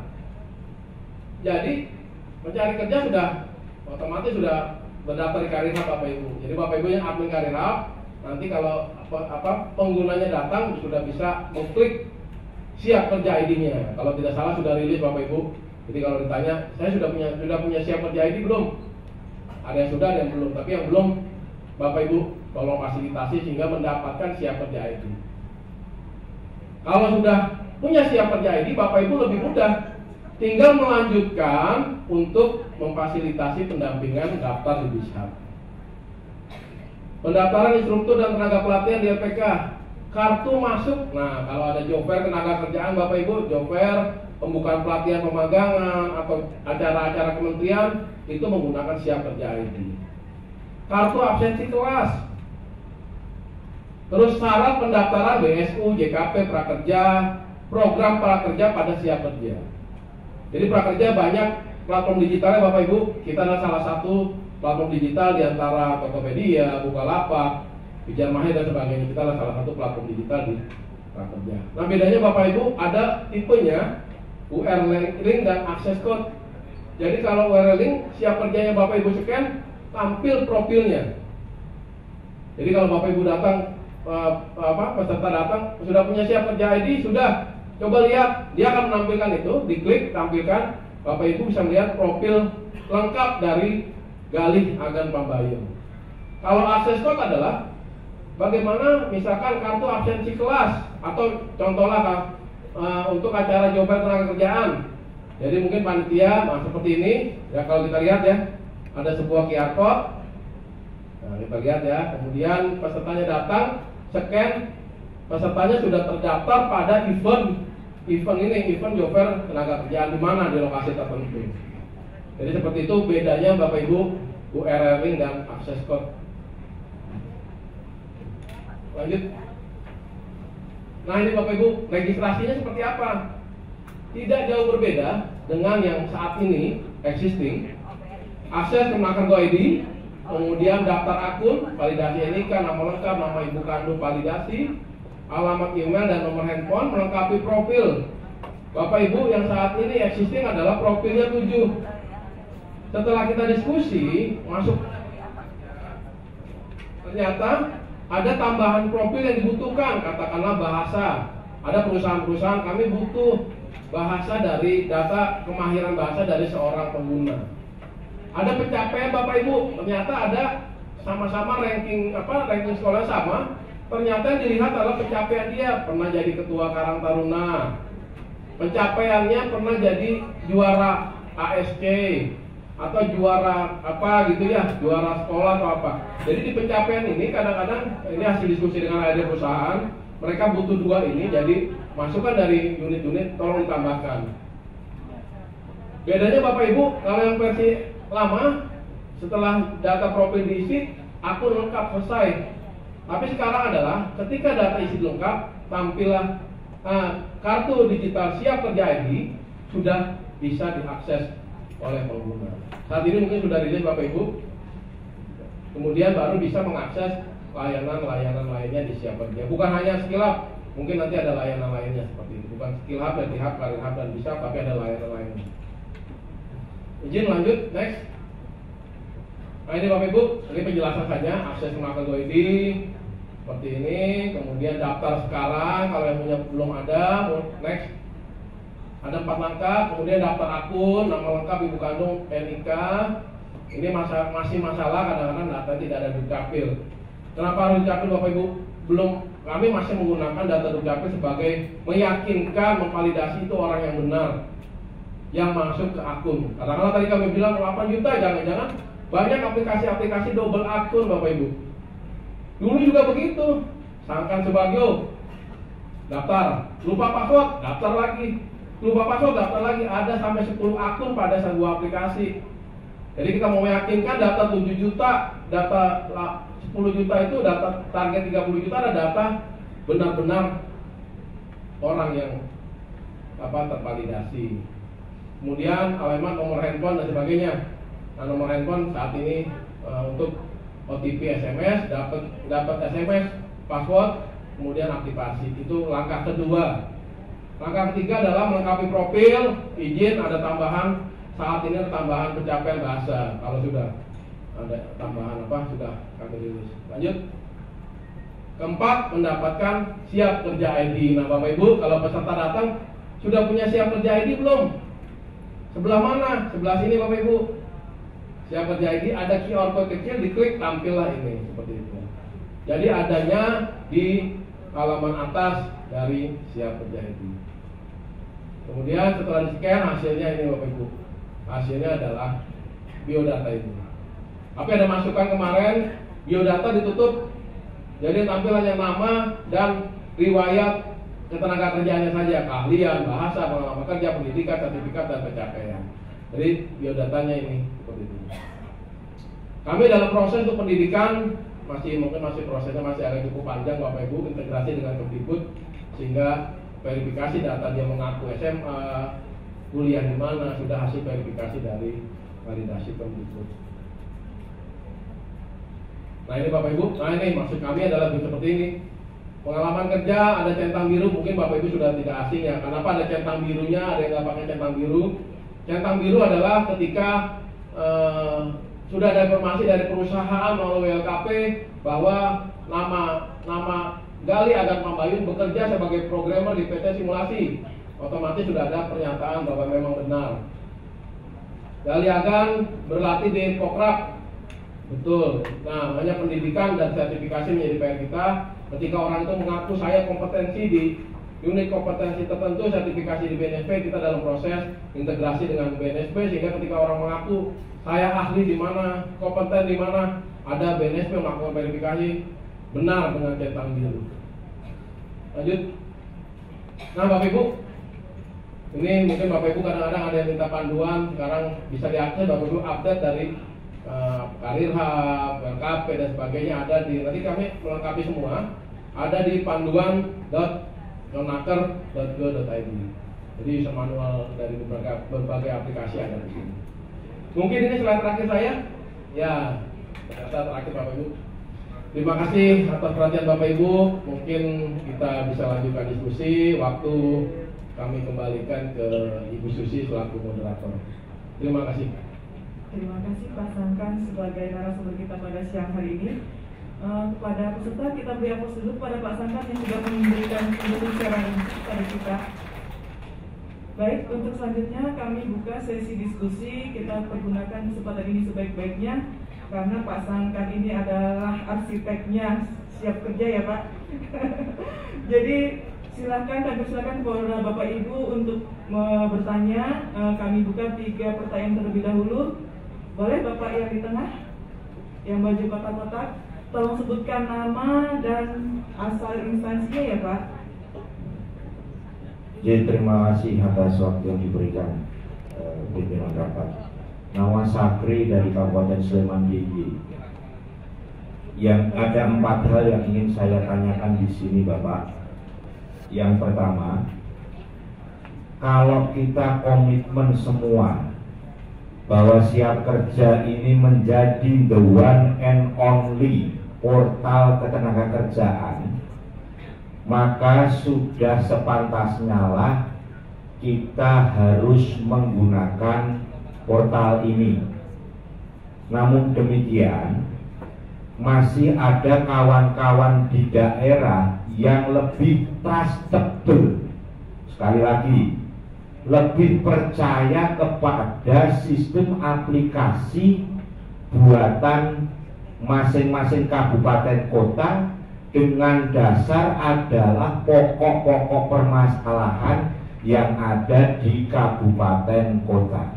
Jadi pencari kerja sudah otomatis sudah berdaftar di Karir Hub Bapak Ibu. Jadi Bapak Ibu yang admin Karir Hub, nanti kalau penggunanya datang sudah bisa mengklik siap kerja ID-nya. Kalau tidak salah sudah rilis Bapak Ibu. Jadi kalau ditanya, saya sudah punya siap kerja ID belum? Ada yang sudah, ada yang belum. Tapi yang belum, Bapak Ibu tolong fasilitasi sehingga mendapatkan siap kerja ID. Kalau sudah punya siap kerja ID, Bapak Ibu lebih mudah. Tinggal melanjutkan untuk memfasilitasi pendampingan daftar di BISHAP. Pendaftaran instruktur dan tenaga pelatihan di LPK. Kartu masuk. Nah, kalau ada job fair tenaga kerjaan Bapak Ibu, job fair, pembukaan pelatihan pemagangan atau acara-acara kementerian itu menggunakan siap kerja ID. Kartu absensi kelas. Terus syarat pendaftaran BSU, JKP, prakerja, program prakerja pada siap kerja. Jadi prakerja banyak platform digitalnya Bapak Ibu. Kita adalah salah satu platform digital di antara Tokopedia, Bukalapak, Pijar Mahir dan sebagainya. Kita adalah salah satu platform digital di prakerja. Nah bedanya Bapak Ibu ada tipenya URL link dan akses code. Jadi kalau URL link siap kerjanya Bapak Ibu scan, tampil profilnya. Jadi kalau Bapak Ibu datang peserta datang sudah punya siap kerja ID, sudah coba lihat, dia akan menampilkan itu, diklik, tampilkan, Bapak Ibu bisa melihat profil lengkap dari Galih Agan Pambayun. Kalau akses code adalah bagaimana misalkan kartu absensi kelas atau contohlah untuk acara job fair tenaga kerjaan. Jadi mungkin panitia, seperti ini, ya kalau kita lihat ya, ada sebuah QR code. Nah kita lihat ya, kemudian pesertanya datang, scan, pesertanya sudah terdaftar pada event job fair tenaga kerjaan di mana, di lokasi tertentu. Jadi seperti itu bedanya Bapak Ibu URL link dan akses code. Lanjut. Nah ini Bapak Ibu registrasinya seperti apa? Tidak jauh berbeda dengan yang saat ini existing. akses ke Naker.go.id, kemudian daftar akun, validasi NIK, nama lengkap, nama ibu kandung validasi, alamat email dan nomor handphone, melengkapi profil. Bapak Ibu, yang saat ini existing adalah profilnya 7. Setelah kita diskusi, masuk ternyata ada tambahan profil yang dibutuhkan, katakanlah bahasa. Ada perusahaan-perusahaan kami butuh bahasa dari data kemahiran bahasa dari seorang pengguna. Ada pencapaian Bapak Ibu, ternyata ada sama-sama ranking sekolah sama. Ternyata yang dilihat adalah pencapaian dia, pernah jadi ketua Karang Taruna, pencapaiannya pernah jadi juara ASC atau juara apa gitu ya, juara sekolah atau apa. Jadi di pencapaian ini kadang-kadang ini hasil diskusi dengan HRD perusahaan, mereka butuh 2 ini, jadi masukan dari unit-unit tolong ditambahkan. Bedanya Bapak Ibu, kalau yang versi lama setelah data profil diisi, akun lengkap selesai. Tapi sekarang adalah ketika data isi lengkap, tampillah kartu digital siap kerja ID sudah bisa diakses oleh pengguna. Saat ini mungkin sudah rilis Bapak Ibu. Kemudian baru bisa mengakses layanan-layanan lainnya di siap kerja. Bukan hanya skill up, mungkin nanti ada layanan lainnya seperti itu. Bukan skill hub, dan hub, karir hub dan bisa, tapi ada layanan lainnya. Izin lanjut, next. Nah ini Bapak Ibu, ini penjelasan saja akses Naker.go.id seperti ini. Kemudian daftar sekarang, kalau yang punya belum ada, next. Ada 4 langkah, kemudian daftar akun, nama lengkap, ibu kandung, NIK. Ini masih masalah kadang-kadang data tidak ada dukcapil. Kenapa harus dukcapil Bapak Ibu? Kami masih menggunakan data dukcapil sebagai meyakinkan, memvalidasi itu orang yang benar yang masuk ke akun. Katakanlah tadi kami bilang 8 juta, jangan-jangan banyak aplikasi-aplikasi double akun Bapak Ibu. Dulu juga begitu. Sangkan Subagio, daftar, lupa password, daftar lagi. Lupa password, daftar lagi. Ada sampai 10 akun pada sebuah aplikasi. Jadi kita mau meyakinkan data 7 juta, data 10 juta itu, data target 30 juta ada data benar-benar orang yang tervalidasi. Kemudian alamat, nomor handphone dan sebagainya. Nah, nomor handphone saat ini untuk OTP SMS, dapat SMS, password, kemudian aktivasi. Itu langkah kedua. Langkah ketiga adalah melengkapi profil, izin, ada tambahan, saat ini ada tambahan pencapaian bahasa. Kalau sudah ada tambahan sudah kami rilis. Lanjut. Keempat, mendapatkan siap kerja ID. Nah Bapak Ibu, kalau peserta datang sudah punya siap kerja ID belum? Sebelah mana? Sebelah sini Bapak Ibu. Siap kerja ID ada QR code kecil, diklik tampillah ini seperti itu. Jadi adanya di halaman atas dari siap kerja ID. Kemudian setelah di-scan hasilnya ini Bapak Ibu. Hasilnya adalah biodata ini. Tapi ada masukan kemarin, biodata ditutup. Jadi tampil hanya nama dan riwayat ketenaga kerjaannya saja, keahlian, bahasa, pengalaman kerja, pendidikan, sertifikat dan pencapaian. Jadi biodatanya ini seperti itu. Kami dalam proses untuk pendidikan masih prosesnya masih agak cukup panjang Bapak Ibu, integrasi dengan Kemdikbud sehingga verifikasi data dia mengaku SMA, kuliah di mana, sudah hasil verifikasi dari validasi Kemdikbud. Nah ini Bapak Ibu, nah ini maksud kami adalah seperti ini. Pengalaman kerja ada centang biru, mungkin Bapak Ibu sudah tidak asing ya. Kenapa ada centang birunya, ada yang nggak pakai centang biru? Centang biru adalah ketika sudah ada informasi dari perusahaan melalui LKP bahwa nama Gali Agat Mambayun bekerja sebagai programmer di PT Simulasi. Otomatis sudah ada pernyataan bahwa memang benar. Gali Agan berlatih di Pokrap. Betul. Nah, hanya pendidikan dan sertifikasi menjadi PR kita. Ketika orang itu mengaku saya kompetensi di unit kompetensi tertentu, sertifikasi di BNSP, kita dalam proses integrasi dengan BNSP sehingga ketika orang mengaku saya ahli di mana, kompeten di mana, ada BNSP melakukan verifikasi benar dengan centang biru. Lanjut. Nah, Bapak Ibu, ini mungkin Bapak Ibu kadang-kadang ada yang minta panduan, sekarang bisa diakses Bapak Ibu update dari Karir Hub, LKP dan sebagainya ada di, nanti kami melengkapi semua ada di panduan.naker.go.id. Jadi user manual dari berbagai aplikasi ada di sini. Mungkin ini slide terakhir saya. Ya, kata terakhir Bapak Ibu. Terima kasih atas perhatian Bapak Ibu. Mungkin kita bisa lanjutkan diskusi. Waktu kami kembalikan ke Ibu Susi selaku moderator. Terima kasih. Terima kasih Pak Sangkan sebagai narasumber kita pada siang hari ini. Kepada peserta kita beri aplaus dulu kepada Pak Sangkan yang sudah memberikan pembicaraan pada kita. Baik, untuk selanjutnya kami buka sesi diskusi. Kita pergunakan kesempatan ini sebaik-baiknya karena Pak Sangkan ini adalah arsiteknya siap kerja ya Pak. Jadi silakan dan persilakan kepada Bapak Ibu untuk bertanya. Kami buka 3 pertanyaan terlebih dahulu. Boleh Bapak yang di tengah, yang baju kotak-kotak, tolong sebutkan nama dan asal instansinya ya Pak. Jadi terima kasih atas waktu yang diberikan pimpinan rapat. Nama Sakri dari Kabupaten Sleman DIY. Yang ada 4 hal yang ingin saya tanyakan di sini Bapak. Yang pertama, kalau kita komitmen semua bahwa Siap Kerja ini menjadi the one and only portal ketenagakerjaan, maka sudah sepantasnya lah kita harus menggunakan portal ini. Namun demikian, masih ada kawan-kawan di daerah yang lebih trustable, sekali lagi, lebih percaya kepada sistem aplikasi buatan masing-masing kabupaten kota dengan dasar adalah pokok-pokok permasalahan yang ada di kabupaten kota.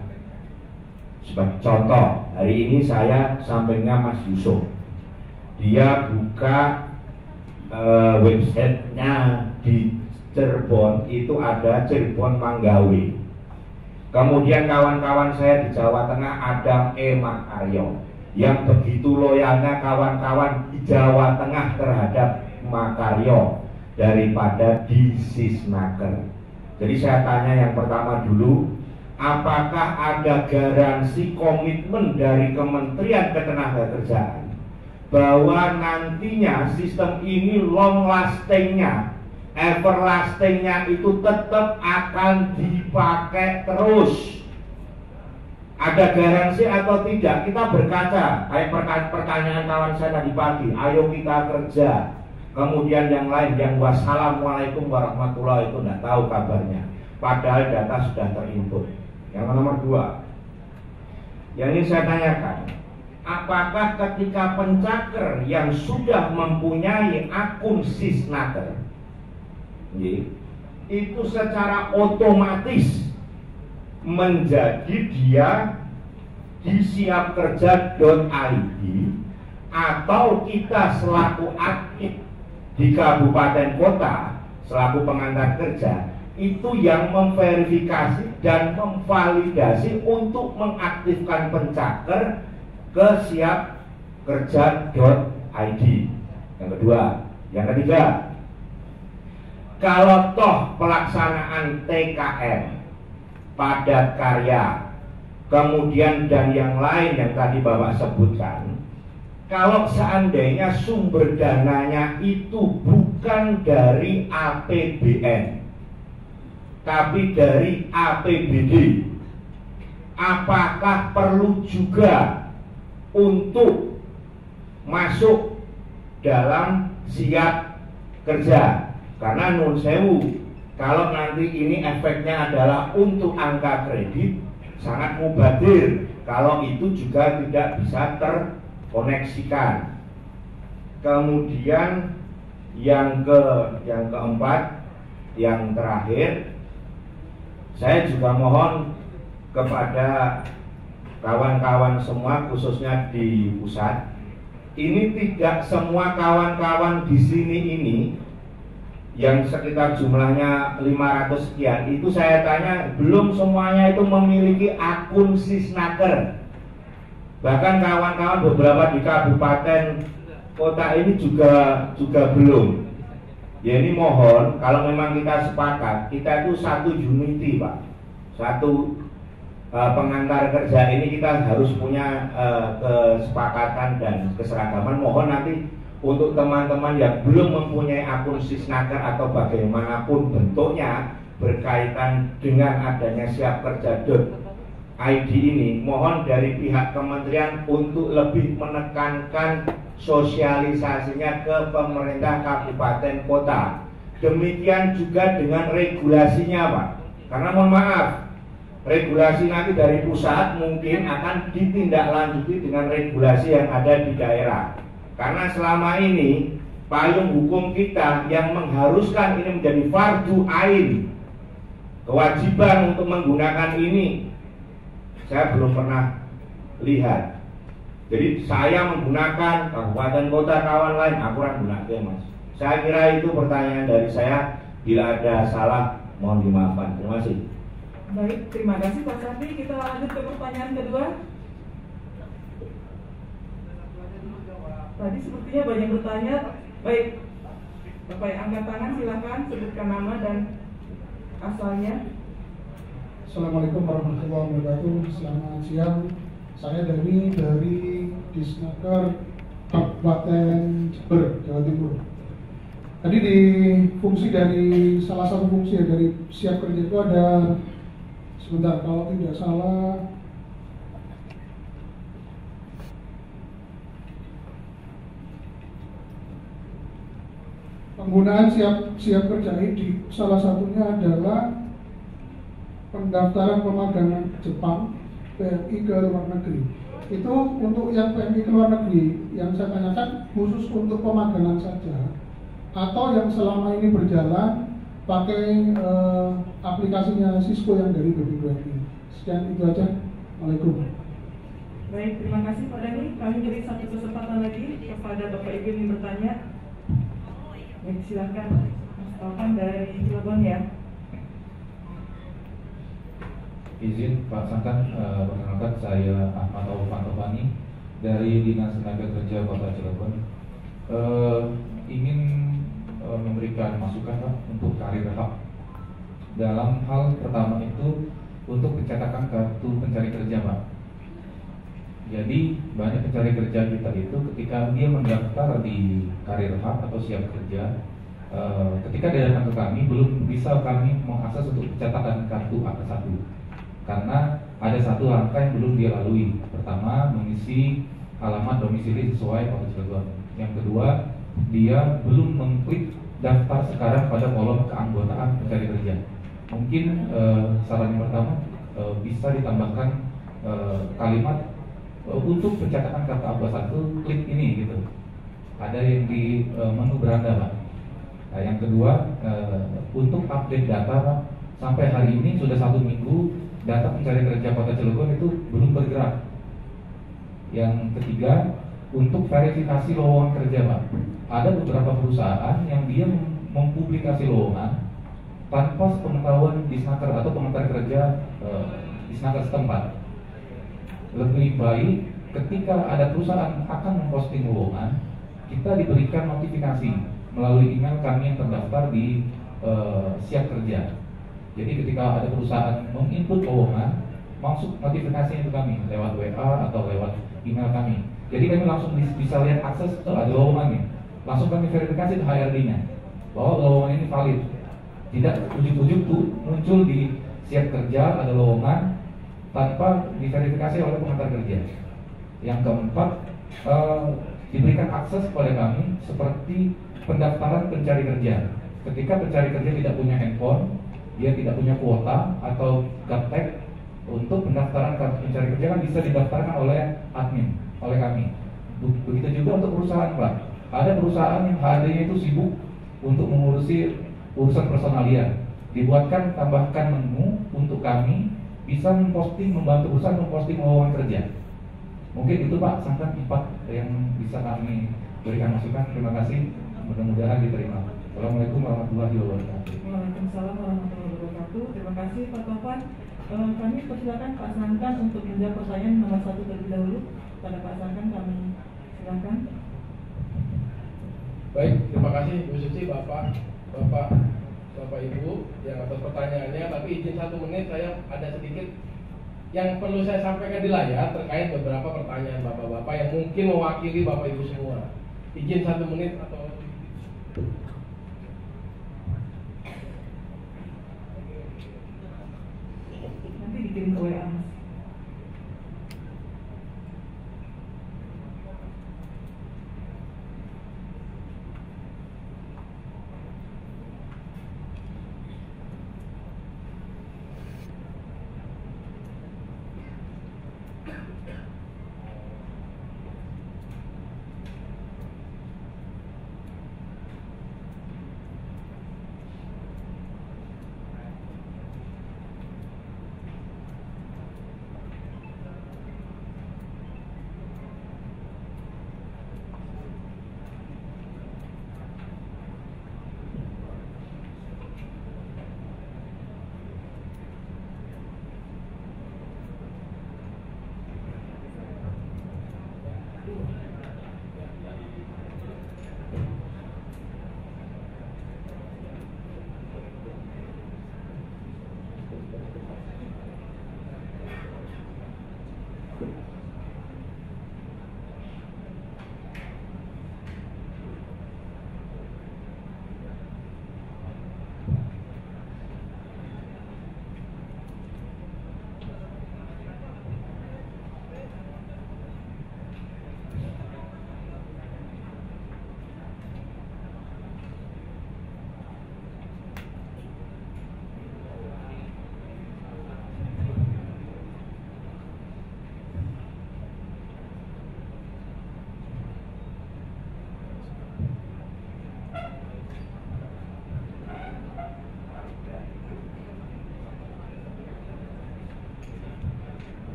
Sebagai contoh, hari ini saya sampingnya Mas Yusuf. Dia buka websitenya di Cirebon, itu ada Cirebon Manggawe. Kemudian kawan-kawan saya di Jawa Tengah ada Makaryo, yang begitu loyalnya kawan-kawan di Jawa Tengah terhadap Makaryo daripada di Sisnaker. Jadi saya tanya yang pertama dulu, apakah ada garansi komitmen dari Kementerian Ketenagakerjaan bahwa nantinya sistem ini long lastingnya, everlastingnya itu tetap akan dipakai terus? Ada garansi atau tidak? Kita berkaca, kayak pertanyaan kawan saya tadi pagi, ayo kita kerja. Kemudian yang lain, yang wassalamualaikum warahmatullahi itu tidak tahu kabarnya, padahal data sudah terinput. Yang nomor 2, yang ingin saya tanyakan, apakah ketika pencaker yang sudah mempunyai akun Sisnaker itu secara otomatis menjadi dia di siapkerja.id, atau kita selaku aktif di kabupaten kota selaku pengantar kerja itu yang memverifikasi dan memvalidasi untuk mengaktifkan pencaker ke siapkerja.id? Yang kedua. Yang ketiga, kalau toh pelaksanaan TKM, padat karya, kemudian dan yang lain yang tadi Bapak sebutkan, kalau seandainya sumber dananya itu bukan dari APBN tapi dari APBD, apakah perlu juga untuk masuk dalam Siap Kerja? Karena nun sewu, kalau nanti ini efeknya adalah untuk angka kredit, sangat mubadir kalau itu juga tidak bisa terkoneksikan. Kemudian yang keempat, yang terakhir, saya juga mohon kepada kawan-kawan semua, khususnya di pusat, ini tidak semua kawan-kawan di sini ini yang sekitar jumlahnya 500 sekian, itu saya tanya belum semuanya itu memiliki akun Sisnaker. Bahkan kawan-kawan beberapa di kabupaten kota ini juga belum. Ya ini mohon, kalau memang kita sepakat, kita itu satu unity Pak, satu pengantar kerja ini kita harus punya kesepakatan dan keseragaman. Mohon nanti untuk teman-teman yang belum mempunyai akun Sisnaker atau bagaimanapun bentuknya berkaitan dengan adanya siapkerja.id ini, mohon dari pihak kementerian untuk lebih menekankan sosialisasinya ke pemerintah kabupaten kota. Demikian juga dengan regulasinya, Pak. Karena mohon maaf, regulasi nanti dari pusat mungkin akan ditindaklanjuti dengan regulasi yang ada di daerah. Karena selama ini payung hukum kita yang mengharuskan ini menjadi fardu ain, kewajiban untuk menggunakan ini, saya belum pernah lihat. Jadi saya menggunakan, kabupaten kota kawan lain aku kurang gunakan, Mas. Saya kira itu pertanyaan dari saya. Bila ada salah mohon dimaafkan. Terima kasih. Baik, terima kasih Pak Sandi. Kita lanjut ke pertanyaan kedua. Tadi sepertinya banyak bertanya. Baik, Bapak yang angkat tangan silakan sebutkan nama dan asalnya. Assalamualaikum warahmatullahi wabarakatuh. Selamat siang. Saya dari Disnaker Kabupaten Jember, Jawa Timur. Tadi di fungsi dari salah satu fungsi dari siap kerja itu ada, sebentar kalau tidak salah, penggunaan siap kerja ini salah satunya adalah pendaftaran pemagangan Jepang PMI ke luar negeri. Itu untuk yang PMI ke luar negeri yang saya tanyakan khusus untuk pemagangan saja atau yang selama ini berjalan pakai aplikasinya Cisco yang dari BPWNI. Sekian itu aja. Waalaikumsalam. Baik, terima kasih Pak Dhani. Kami beri satu kesempatan lagi kepada Bapak Ibu yang bertanya. Baik, silakan Mas Taufan dari Cilegon ya. Izin Pak Sangkan, perkenalkan saya Ahmad Taufani dari Dinas Tenaga Kerja Kota Cilegon. Ingin memberikan masukan Pak untuk karir hub. Dalam hal pertama itu untuk pencetakan kartu pencari kerja Pak. Jadi banyak pencari kerja kita itu ketika dia mendaftar di karir hub atau siap kerja, ketika dia datang ke kami belum bisa kami mengakses untuk pencetakan kartu AK1. Karena ada satu langkah yang belum dia lalui. Pertama, mengisi alamat domisili sesuai Kota Cilegon. Yang kedua, dia belum mengklik daftar sekarang pada kolom keanggotaan pencari kerja. Mungkin saran yang pertama bisa ditambahkan kalimat untuk pencetakan kartu AK1 klik ini gitu. Ada yang di menu beranda Pak. Nah, yang kedua untuk update data Pak, sampai hari ini sudah 1 minggu data pencari kerja Kota Cilegon itu belum bergerak. Yang ketiga, untuk verifikasi lowongan kerja Pak, ada beberapa perusahaan yang dia mempublikasi lowongan tanpa pengetahuan Disnaker atau pengantar kerja Disnaker setempat. Lebih baik ketika ada perusahaan akan memposting lowongan, kita diberikan notifikasi melalui email kami yang terdaftar di siap kerja. Jadi ketika ada perusahaan menginput lowongan, masuk notifikasinya itu kami lewat WA atau lewat email kami. Jadi kami langsung bisa lihat akses, ada lowongan nih. Langsung kami verifikasi ke HRD-nya bahwa lowongan ini valid. Tidak ujuk-ujuk tuh muncul di siap kerja ada lowongan tanpa diverifikasi oleh pengantar kerja. Yang keempat, diberikan akses kepada kami seperti pendaftaran pencari kerja. Ketika pencari kerja tidak punya handphone, dia tidak punya kuota atau gaptek, untuk pendaftaran kartu pencari kerja kan bisa didaftarkan oleh admin, oleh kami. Begitu juga untuk perusahaan Pak. Ada perusahaan yang HRD-nya itu sibuk untuk mengurusi urusan personalia. Dibuatkan tambahkan menu untuk kami bisa membantu perusahaan memposting lowongan kerja. Mungkin itu Pak, Sangkan 4 yang bisa kami berikan masukan. Terima kasih, mudah-mudahan diterima. Assalamualaikum warahmatullahi wabarakatuh. Waalaikumsalam warahmatullahi wabarakatuh. Terima kasih Pak Taufan. Kami persilakan Pak Sangkan untuk menjawab pertanyaan nomor 1 terlebih dahulu. Pada Pak Sangkan kami silakan. Baik, terima kasih Bu Suci, Bapak Ibu yang atas pertanyaannya. Tapi izin 1 menit, saya ada sedikit yang perlu saya sampaikan di layar terkait beberapa pertanyaan bapak-bapak yang mungkin mewakili bapak ibu semua. Izin 1 menit atau nanti dikirim ke WA Mas.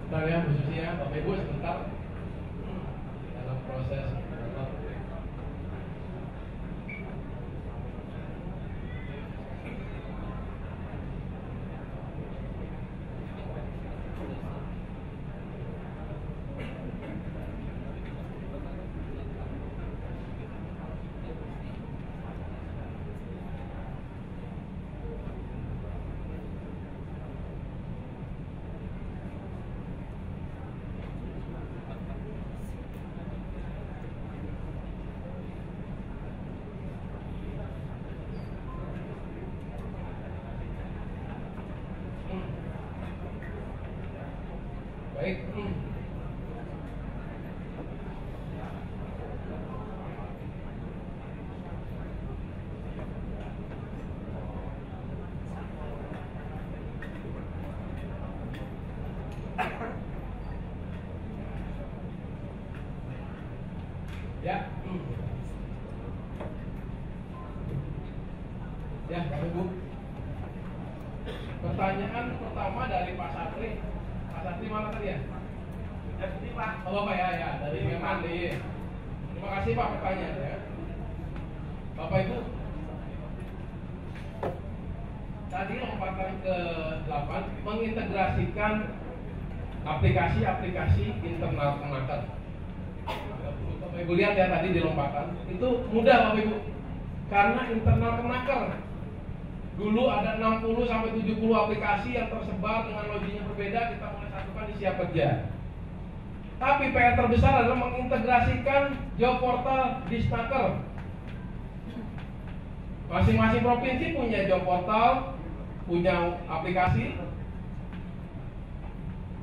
Bentar ya, khususnya Bapak Ibu sebentar dalam proses Baik. Ya. Ya, Ibu. Pertanyaan pertama dari Pak Satri. Pak Satri mana tadi ya? Dari Pak. Oh, Bapak ya, dari Memandi. Terima kasih Pak pertanyaannya. Bapak Ibu, tadi lompatan ke-8 mengintegrasikan aplikasi-aplikasi internal Kemnaker. Bapak Ibu lihat ya tadi di lompatan, itu mudah Bapak Ibu. Karena internal Kemnaker. Dulu ada 60 sampai 70 aplikasi yang tersebar dengan logiknya berbeda, kita mulai satukan di Siap Kerja. Tapi PR terbesar adalah mengintegrasikan job portal di Disnaker. Masing-masing provinsi punya job portal, punya aplikasi.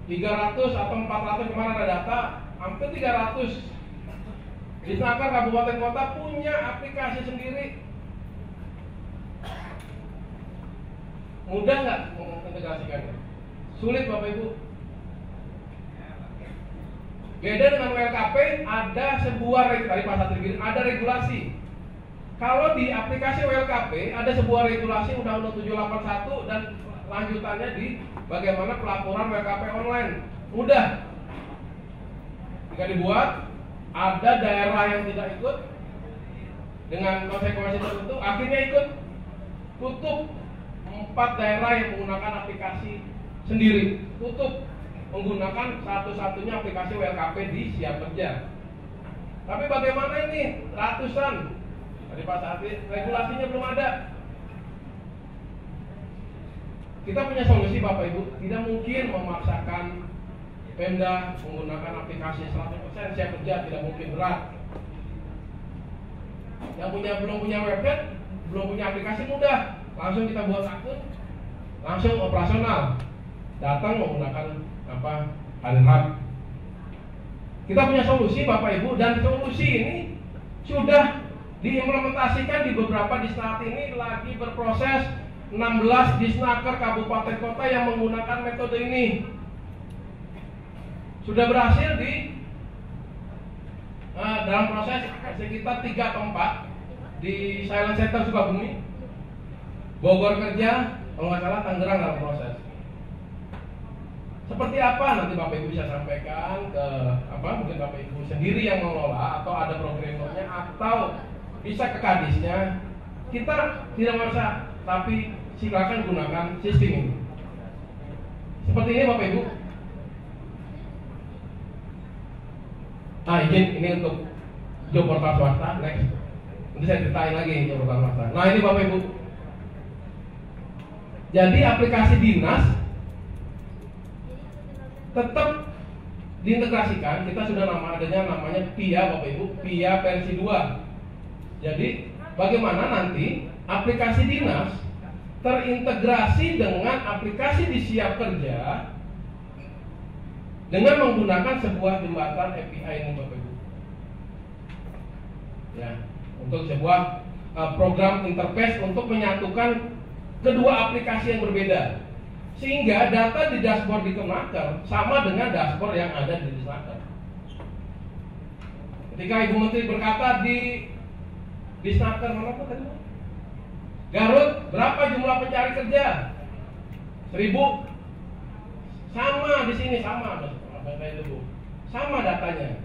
300 atau 400 kemarin ada data, hampir 300. Disnaker kabupaten kota punya aplikasi sendiri. Mudah nggak mengintegrasikannya? Sulit Bapak Ibu. Beda dengan WLKP, ada sebuah ada regulasi. Kalau di aplikasi WLKP ada sebuah regulasi Undang-Undang 781 dan lanjutannya di bagaimana pelaporan WLKP online. Mudah. Jika dibuat, ada daerah yang tidak ikut dengan konsekuensi tertentu, akhirnya ikut. Tutup 4 daerah yang menggunakan aplikasi sendiri. Tutup menggunakan satu-satunya aplikasi WLKP di Siap Kerja. Tapi bagaimana ini? Ratusan. Tadi Pak Satri, regulasinya belum ada. Kita punya solusi Bapak Ibu. Tidak mungkin memaksakan Pemda menggunakan aplikasi 100% Siap Kerja, tidak mungkin, berat. Yang belum punya website, belum punya aplikasi, mudah. Langsung kita buat akun, langsung operasional. Datang menggunakan Hadirhub. Kita punya solusi Bapak Ibu, dan solusi ini sudah diimplementasikan di beberapa disnat. Ini lagi berproses 16 disnaker kabupaten kota yang menggunakan metode ini. Sudah berhasil di dalam proses sekitar 3 tempat di Silent Center Sukabumi, Bogor Kerja, kalau nggak salah Tangerang dalam proses. Seperti apa nanti Bapak Ibu bisa sampaikan ke mungkin Bapak Ibu sendiri yang mengelola atau ada programmernya atau bisa ke kadisnya. Kita tidak merasa, tapi silakan gunakan sistem ini. Seperti ini Bapak Ibu. Izin ini untuk job portal swasta. Next, nanti saya ceritain lagi job portal swasta. Nah ini Bapak Ibu. Jadi aplikasi dinas tetap diintegrasikan. Kita sudah namanya PIA Bapak Ibu, PIA versi 2. Jadi bagaimana nanti aplikasi dinas terintegrasi dengan aplikasi di Siap Kerja dengan menggunakan sebuah jembatan API ini Bapak Ibu. Ya, untuk sebuah program interface untuk menyatukan kedua aplikasi yang berbeda, sehingga data di dashboard di Kemnaker sama dengan dashboard yang ada di Disnaker. Ketika Ibu Menteri berkata di Disnaker mana tadi? Garut, berapa jumlah pencari kerja? 1000. Sama di sini, sama datanya.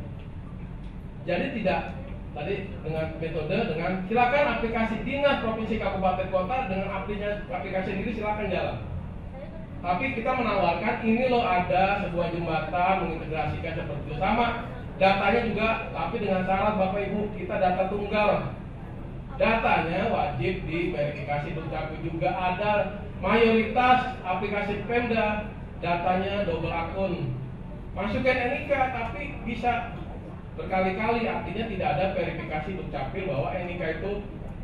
Jadi tidak tadi dengan metode dengan silakan aplikasi dinas provinsi kabupaten kota dengan aplikasi sendiri silakan jalan. Tapi kita menawarkan ini loh ada sebuah jembatan mengintegrasikan seperti itu, sama datanya juga, tapi dengan syarat Bapak Ibu kita data tunggal. Datanya wajib diverifikasi Dukcapil, juga ada mayoritas aplikasi Pemda datanya double akun. Masukkan NIK tapi bisa berkali-kali, artinya tidak ada verifikasi Dukcapil bahwa NIK itu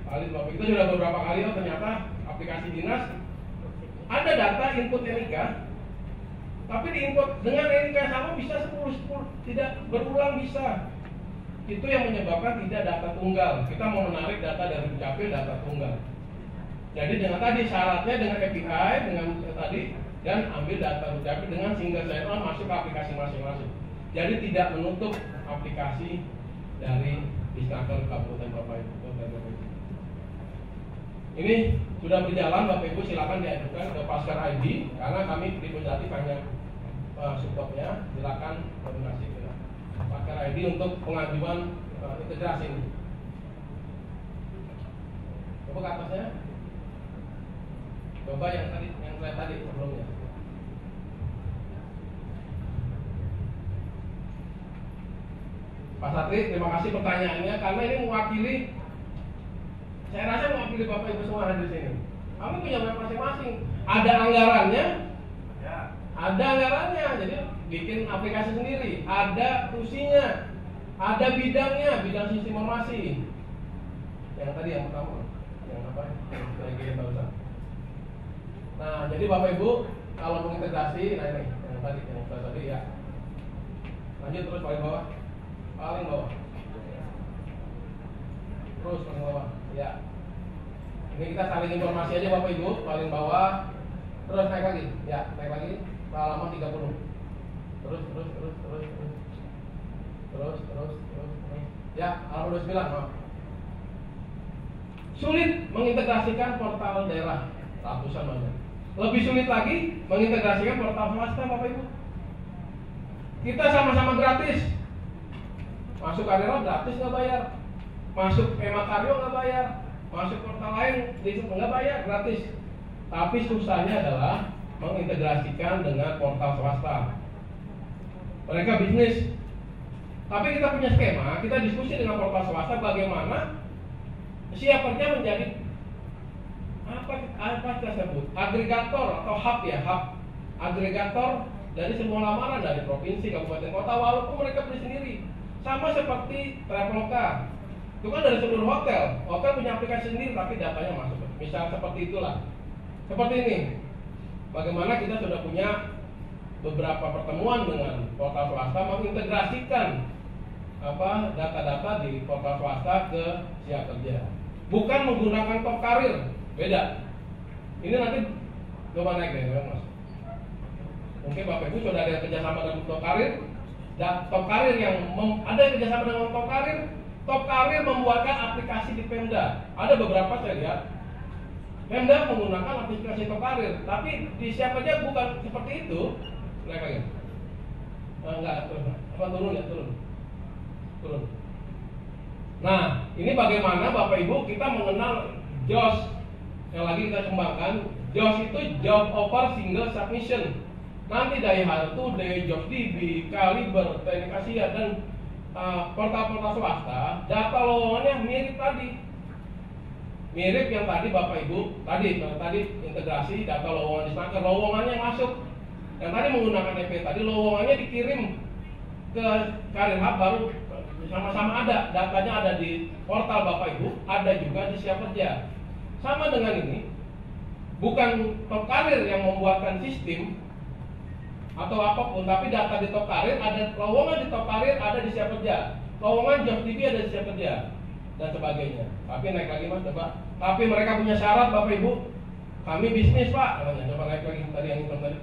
valid. Bapak itu sudah beberapa kali, ternyata aplikasi dinas ada data input NIK Tapi diinput dengan NIK yang sama bisa 10 tidak berulang bisa. Itu yang menyebabkan tidak data tunggal. Kita mau menarik data dari Dukcapil data tunggal. Jadi dengan tadi syaratnya dengan API dengan tadi dan ambil data Dukcapil dengan single sign-on masuk ke aplikasi masing-masing. Jadi tidak menutup aplikasi dari Disnaker Kabupaten Bapak Ibu. Ini sudah berjalan, Bapak Ibu silakan diajukan ke Paskar ID karena kami di Pusdatif hanya supportnya, silakan koordinasi ke Paskar ID untuk pengajuan integrasi ini. Coba ke atasnya. Coba yang saya tadi sebelumnya. Pak Satri, terima kasih pertanyaannya karena ini mewakili. Saya rasa mewakili Bapak Ibu semua hadir di sini. Kami punya web masing-masing. Ada anggarannya, ada anggarannya. Jadi bikin aplikasi sendiri. Ada fungsinya, ada bidangnya, bidang sistem informasi. Yang tadi yang pertama, yang apa? Yang barusan. Nah, jadi Bapak Ibu kalau mengintegrasi, nah ini yang tadi ya. Lanjut terus paling bawah, terus paling bawah. Ya. Ini kita saling informasi aja Bapak Ibu, paling bawah. Terus naik lagi. Ya, naik lagi. Halaman 30. Terus. Ya, halaman 29, maaf. Sulit mengintegrasikan portal daerah, ratusan banyak. Lebih sulit lagi mengintegrasikan portal swasta Bapak Ibu. Kita sama-sama gratis. Masuk Karera gratis nggak bayar. Masuk Emakaryo nggak bayar, masuk portal lain nggak bayar, gratis. Tapi susahnya adalah mengintegrasikan dengan portal swasta. Mereka bisnis. Tapi kita punya skema, kita diskusi dengan portal swasta bagaimana siap kerja menjadi apa kita sebut agregator atau hub ya, hub agregator dari semua lamaran dari provinsi, kabupaten, kota, walaupun mereka beli sendiri. Sama seperti Traveloka. Itu kan dari seluruh hotel punya aplikasi sendiri tapi datanya masuk. Misal seperti itulah. Seperti ini. Bagaimana kita sudah punya beberapa pertemuan dengan portal swasta mengintegrasikan data-data di portal swasta ke Siap Kerja. Bukan menggunakan Top Karir, beda. Ini nanti coba naik deh, Mas. Mungkin Bapak Ibu sudah ada kerjasama dengan Top Karir. Dan Top Karir yang ada kerjasama dengan Top Karir. Top Karir membuatkan aplikasi di Pemda. Ada beberapa saya lihat Pemda menggunakan aplikasi Top Karir, tapi di Siap Kerja bukan seperti itu. Naik lagi. Enggak, turun. Nah, ini bagaimana Bapak Ibu kita mengenal JOS yang lagi kita kembangkan. JOS itu Job Offer Single Submission. Nanti dari Hartu, dari JobsDB, Kaliber, Teknik Asia dan portal-portal swasta, data lowongannya mirip tadi. Mirip yang tadi Bapak Ibu, tadi integrasi data lowongan di Snaker, lowongannya masuk. Yang tadi menggunakan EP tadi, lowongannya dikirim ke Karir Hub baru sama-sama ada, datanya ada di portal Bapak Ibu, ada juga di Siap Kerja. Sama dengan ini, bukan Top Karir yang membuatkan sistem atau apapun, tapi data di Top Karir ada, lowongan di Top Karir ada di Siap Kerja, lowongan JobsDB ada di Siap Kerja dan sebagainya. Tapi naik lagi Mas, coba. Tapi mereka punya syarat Bapak Ibu, kami bisnis Pak, namanya. Coba naik lagi tadi yang hitam tadi.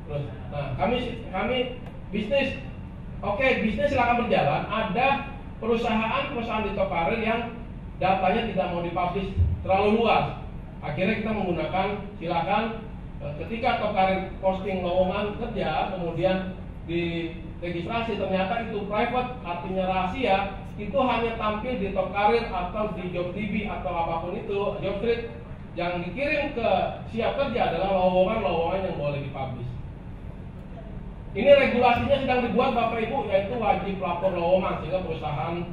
Terus, nah kami bisnis. Oke, bisnis silakan berjalan. Ada perusahaan di Top Karir yang datanya tidak mau dipublish terlalu luas. Akhirnya kita menggunakan silakan. Ketika Top Karir posting lowongan kerja, kemudian di registrasi ternyata itu private, artinya rahasia, itu hanya tampil di Top Karir atau di JobsDB atau apapun itu, Jobstreet. Yang dikirim ke Siap Kerja adalah lowongan-lowongan yang boleh dipublish. Ini regulasinya sedang dibuat Bapak Ibu, yaitu wajib lapor lowongan sehingga perusahaan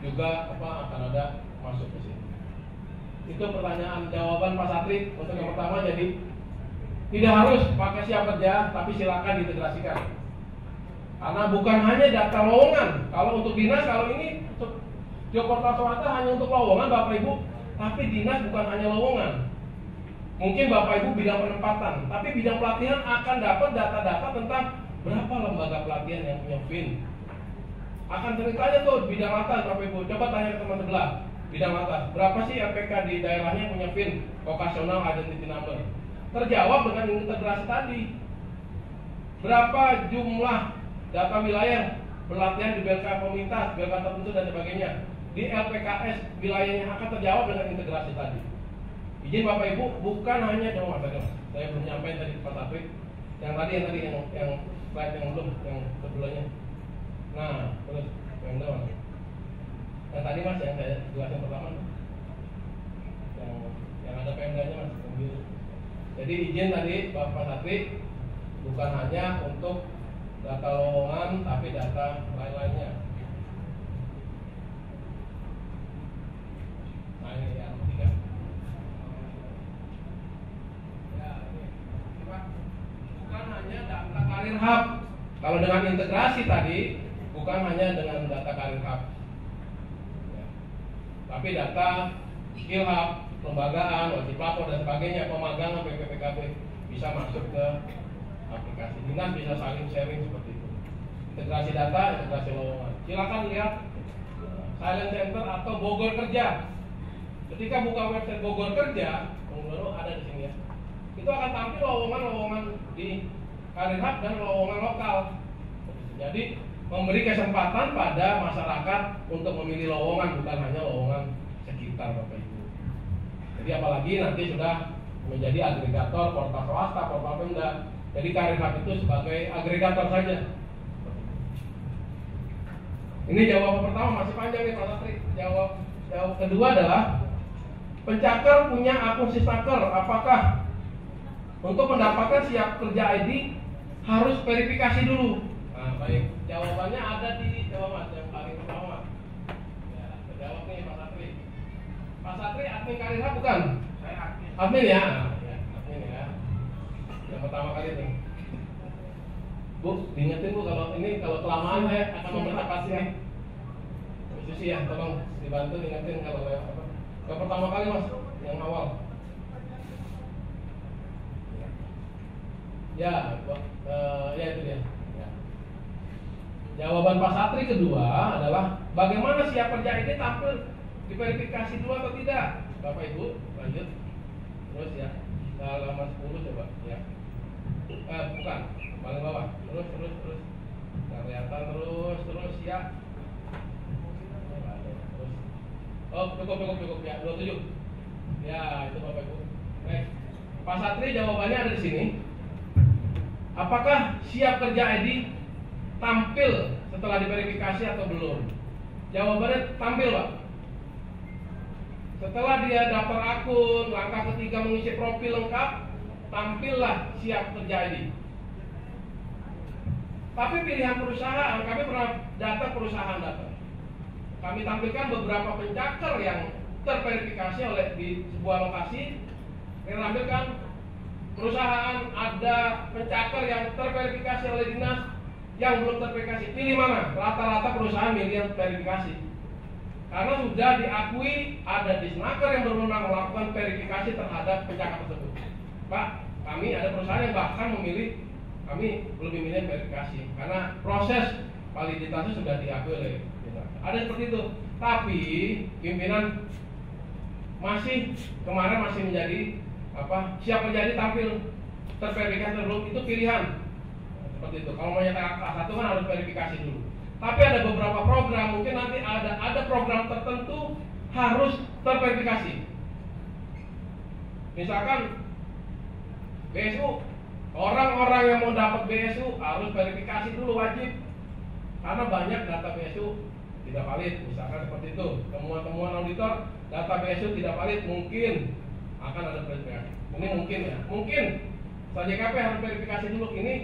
juga akan ada masuk ke sini. Itu pertanyaan jawaban Pak Satri untuk yang pertama. Jadi tidak harus pakai Siap Kerja, tapi silakan diintegrasikan. Karena bukan hanya data lowongan. Kalau untuk dinas, kalau ini job portal swasta hanya untuk lowongan Bapak Ibu, tapi dinas bukan hanya lowongan. Mungkin Bapak Ibu bidang penempatan, tapi bidang pelatihan akan dapat data-data tentang berapa lembaga pelatihan yang punya VIN. Akan ceritanya tuh bidang atas Bapak Ibu, coba tanya ke teman sebelah. Bidang atas, berapa sih RPK di daerahnya yang punya VIN, Vocational Identity Number? Terjawab dengan integrasi tadi. Berapa jumlah data wilayah pelatihan di BLK komunitas, BLK tertentu dan sebagainya. Di LPKS wilayahnya akan terjawab dengan integrasi tadi. Izin Bapak Ibu, bukan hanya cuma saya belum nyampein tadi Pak Taufik. Yang slide yang belum, yang sebelumnya. Nah, terus yang mana? Yang tadi Mas, yang saya jelasin pertama, yang ada PMD-nya Mas. Jadi izin tadi Bapak Satri bukan hanya untuk data lowongan, tapi data lain-lainnya. Nah ini yang ketiga. Ya ini, bukan hanya data karir hub. Kalau dengan integrasi tadi, bukan hanya dengan data karir hub, ya, tapi data skill hub, lembagaan, wajib lapor dan sebagainya, pemagangan, PPPKB bisa masuk ke aplikasi dinas, bisa saling sharing seperti itu. Integrasi data, integrasi lowongan. Silakan lihat Silent Center atau Bogor Kerja. Ketika buka website Bogor Kerja, baru ada di sini ya. Itu akan tampil lowongan-lowongan di karir hub dan lowongan lokal. Jadi memberi kesempatan pada masyarakat untuk memilih lowongan, bukan hanya lowongan sekitar Bapak Ibu. Jadi apalagi nanti sudah menjadi agregator portal swasta, portal Pemda. Jadi karir hub itu sebagai agregator saja. Ini jawaban pertama, masih panjang nih Pak Satri. Jawab kedua adalah pencaker punya akun Sisnaker. Apakah untuk mendapatkan siap kerja ID harus verifikasi dulu? Nah, baik. Jawabannya ada di jawaban yang paling pertama. Ya, jawab nih Pak Satri. Pak Satri admin karir hub bukan? Saya admin. Admin ya. Admin ya. Yang pertama kali nih. Bu, diingetin Bu, kalau kelamaan saya akan mempercepat sini. Susi ya, tolong dibantu ingetin kalau apa. Yang pertama kali Mas, yang awal. Ya, ya itu dia. Ya. Jawaban Pak Satri kedua adalah bagaimana siap kerja ini tampil diverifikasi dulu atau tidak? Bapak Ibu, lanjut. Terus ya, halaman 10 coba ya. Bukan, paling bawah. Terus. Nggak kelihatan terus ya. Terus. Oh, cukup ya. 27. Ya, itu Bapak Ibu. Baik. Pak Satri jawabannya ada di sini. Apakah siap kerja ID tampil setelah diverifikasi atau belum? Jawabannya tampil, Pak. Setelah dia daftar akun, langkah ketiga mengisi profil lengkap, tampillah siap kerja ID. Tapi pilihan perusahaan, kami pernah data perusahaan data. Kami tampilkan beberapa pencaker yang terverifikasi oleh di sebuah lokasi. Kami tampilkan perusahaan ada pencaker yang terverifikasi oleh dinas, yang belum terverifikasi. Pilih mana? Rata-rata perusahaan milih yang verifikasi. Karena sudah diakui ada disnaker yang berwenang melakukan verifikasi terhadap pencaker tersebut. Pak, kami ada perusahaan yang bahkan memilih, kami lebih milih verifikasi karena proses validitasnya sudah diakui oleh disnaker. Ada seperti itu. Tapi pimpinan kemarin masih menjadi siap menjadi tampil terverifikasi belum, itu pilihan. Seperti itu. Kalau mau nyatakan K1 kan harus verifikasi dulu. Tapi ada beberapa program, mungkin nanti ada program tertentu harus terverifikasi. Misalkan BSU, orang-orang yang mau dapat BSU harus verifikasi dulu, wajib. Karena banyak data BSU tidak valid, misalkan seperti itu. Temuan-temuan auditor, data BSU tidak valid, mungkin akan ada verifikasi. Ini mungkin ya, mungkin JKP harus verifikasi dulu. Ini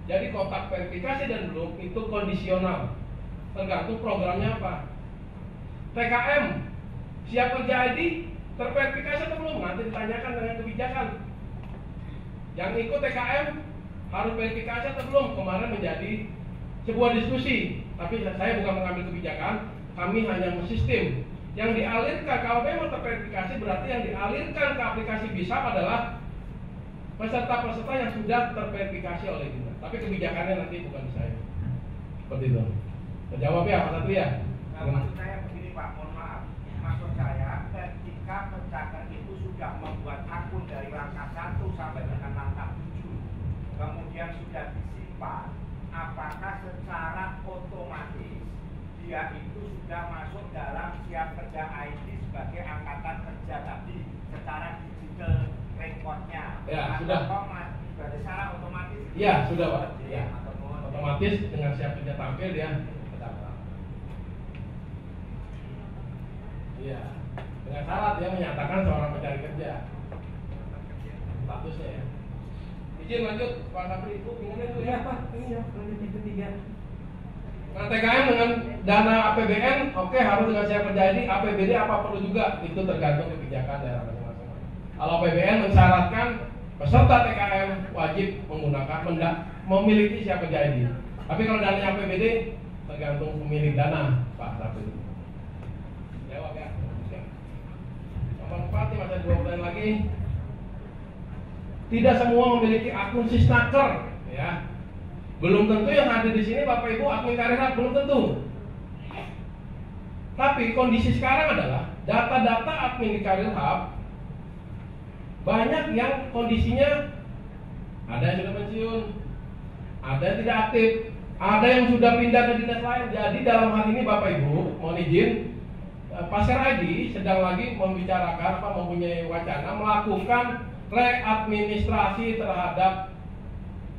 jadi kotak verifikasi dan belum itu kondisional, tergantung programnya apa. TKM siap kerja ID terverifikasi atau belum, nanti ditanyakan dengan kebijakan. Yang ikut TKM harus verifikasi atau belum, kemarin menjadi sebuah diskusi. Tapi saya bukan mengambil kebijakan, kami hanya mensistem. Yang dialirkan, kalau memang terverifikasi berarti yang dialirkan ke aplikasi BISAP adalah peserta-peserta yang sudah terverifikasi oleh dinas. Tapi kebijakannya nanti bukan di saya. Seperti itu. Terjawab ya Pak Satria? Nah, maksud saya begini Pak, mohon maaf. Maksud saya ketika Pencakar itu sudah membuat akun dari langkah 1 sampai dengan langkah 7, kemudian sudah disimpan, apakah secara otomatis dia itu sudah masuk dalam Siap Kerja ID sebagai angkatan kerja tadi secara digital rekodnya? Ya, sudah. Berarti secara otomatis? Iya, sudah Pak. Ya. Otomatis dengan Siap Kerja tampil dia terdaftar. Iya, dengan syarat dia menyatakan seorang pencari kerja. Statusnya ya. Izin lanjut Pak Sapri, itu ingatnya tuh ya Pak. Ini ya, lanjut yang ketiga. Nah, TKM dengan dana APBN, oke, harus dengan Siap Kerja ID. APBD apa perlu juga, itu tergantung kebijakan daerah masing-masing. Kalau APBN mensyaratkan peserta TKM wajib menggunakan memiliki Siap Kerja ID. Tapi kalau dananya APBD tergantung pemilik dana, Pak Sapri. Jawab ya. Nomor 4 nih, masih 2 pertanyaan lagi. Tidak semua memiliki akun Sisnaker, ya. Belum tentu yang hadir di sini Bapak Ibu admin Karirhab, belum tentu. Tapi kondisi sekarang adalah data-data admin di Karirhab banyak yang kondisinya ada yang sudah pensiun, ada yang tidak aktif, ada yang sudah pindah ke dinas lain. Jadi dalam hal ini Bapak Ibu mohon izin, Pasir ID sedang lagi membicarakan mempunyai wacana melakukan readministrasi terhadap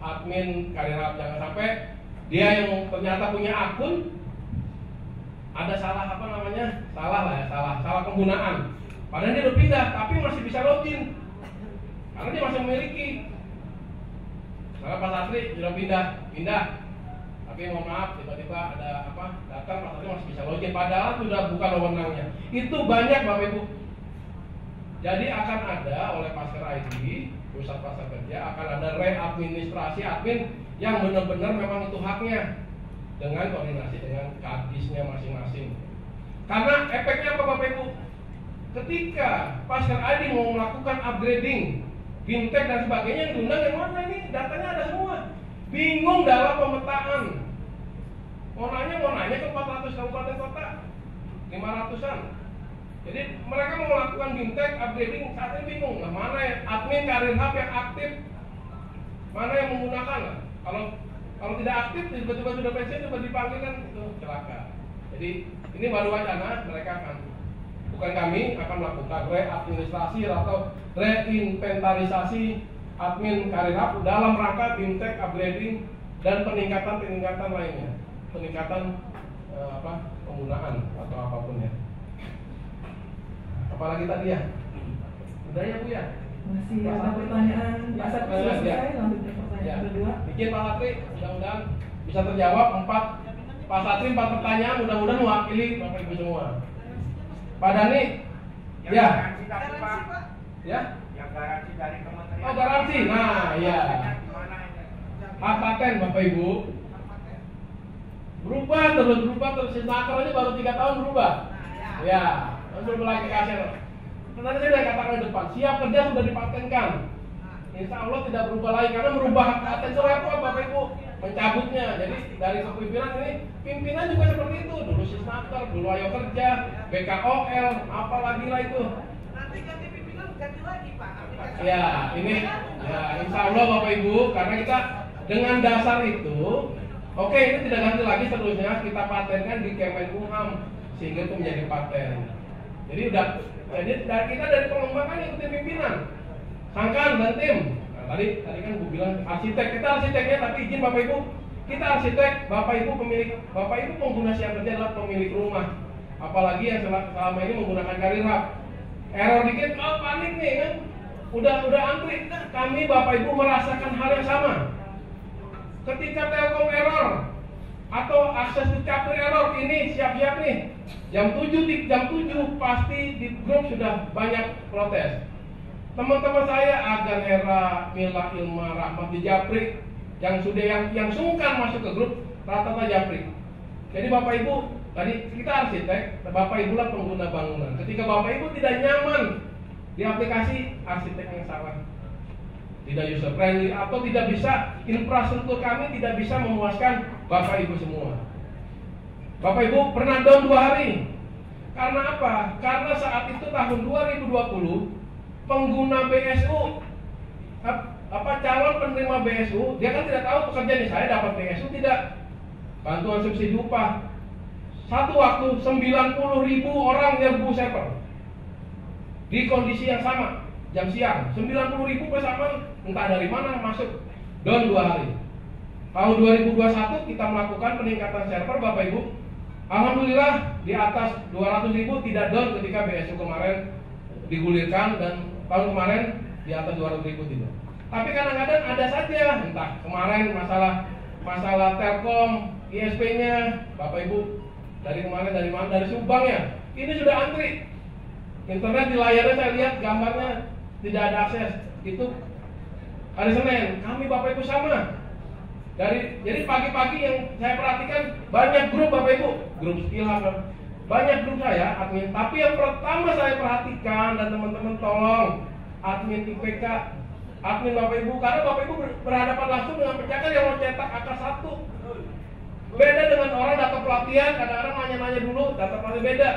admin Karirhab. Jangan sampai dia yang ternyata punya akun ada salah salah penggunaan. Padahal dia udah pindah tapi masih bisa login karena dia masih memiliki. Karena Pak Satri sudah pindah. Tapi mohon maaf tiba-tiba ada datang Pak Satri masih bisa login padahal sudah bukan wewenangnya. Itu banyak Bapak Ibu. Jadi akan ada oleh Pasir ID, Pusat Pasar Kerja akan ada readministrasi admin yang benar-benar memang itu haknya dengan koordinasi dengan kadisnya masing-masing. Karena efeknya apa Bapak Ibu? Ketika Pasir ID mau melakukan upgrading, fintech dan sebagainya, yang diundang yang mana ini? Datanya ada semua. Bingung dalam pemetaan. Mau nanya ke 400 kabupaten kota, 500-an. Jadi mereka mau melakukan fintech upgrading saat ini bingung. Nah, mana admin Karirhab yang aktif, mana yang menggunakan? Kalau tidak aktif tiba-tiba sudah pensiun coba dipanggil kan itu celaka. Jadi ini baru wacana, mereka akan bukan kami akan melakukan readministrasi atau reinventarisasi admin Karirhab dalam rangka fintech upgrading dan peningkatan lainnya, peningkatan penggunaan atau apapun ya. Apalagi tadi ya? Udah ya Bu ya? Masih ada pertanyaan. Pak Satri selesai, lanjut ke pertanyaan kedua. Bikin Pak Satri, mudah-mudahan bisa terjawab 4. Pak Satri 4 pertanyaan, mudah-mudahan mewakili Bapak Ibu semua. Pak Dani, ya? Ya? Yang garansi dari kementerian. Oh garansi, nah ya. Hak paten Bapak Ibu berubah terus. Sisnaker aja baru 3 tahun berubah. Ya. Untuk lagi kasih. Tadi saya sudah katakan di depan, Siap Kerja sudah dipatenkan. Insya Allah tidak berubah lagi karena merubah hak paten itu apa Bapak Ibu? Mencabutnya. Jadi dari kepemimpinan ini, pimpinan juga seperti itu. Dulu Sisnaker, dulu Ayo Kerja, BKOL, apalagi lah itu. Nanti ganti pimpinan ganti lagi Pak. Ya ini ya Insya Allah Bapak Ibu karena kita dengan dasar itu, oke ini tidak ganti lagi seterusnya kita patenkan di Kemenkumham sehingga itu menjadi paten. Jadi kita dari pengembangan ikutin pimpinan, sangkan dan tim. Nah, tadi kan Bu bilang arsitek, kita arsiteknya tapi izin Bapak Ibu, kita arsitek, Bapak Ibu pengguna Siap Kerja adalah pemilik rumah. Apalagi yang selama ini menggunakan Karirhab. Error dikit, panik nih kan, udah antri. Kami Bapak Ibu merasakan hal yang sama. Ketika Telkom error atau akses di Capri error, ini siap-siap nih. Jam 7 pasti di grup sudah banyak protes. Teman-teman saya Agan Hera, Mila Ilma, Rahmat di Japri yang sungkan masuk ke grup rata-rata Japri. Jadi Bapak Ibu, tadi kita arsitek, Bapak Ibu lah pengguna bangunan. Ketika Bapak Ibu tidak nyaman di aplikasi, arsitek yang salah. tidak user friendly, atau tidak bisa, infrastruktur kami tidak bisa memuaskan Bapak Ibu semua. Bapak Ibu pernah down 2 hari. Karena apa? Karena saat itu tahun 2020 pengguna BSU, calon penerima BSU, dia kan tidak tahu pekerja nih, saya dapat BSU tidak, bantuan subsidi upah. Satu waktu 90.000 orang nyerbu server di kondisi yang sama, jam siang. 90.000 bersamaan, entah dari mana masuk, down 2 hari. Tahun 2021 kita melakukan peningkatan server, Bapak Ibu. Alhamdulillah di atas 200.000, tidak down ketika BSU kemarin digulirkan, dan tahun kemarin di atas 200.000 tidak. Tapi kadang-kadang ada saja, entah kemarin masalah Telkom, ISP-nya, Bapak Ibu dari kemarin dari mana? Dari Subang ya. Ini sudah antri. Internet di layarnya saya lihat gambarnya tidak ada akses. Itu hari Senin. Kami Bapak Ibu sama. Jadi pagi-pagi yang saya perhatikan banyak grup Bapak Ibu, grup Ilham, banyak grup saya admin. Tapi yang pertama saya perhatikan, dan teman-teman tolong admin IPK, admin Bapak Ibu, karena Bapak Ibu berhadapan langsung dengan penjaga yang mau cetak AK1. Beda dengan orang data pelatihan, kadang-kadang nanya-nanya dulu, data pelatihan beda.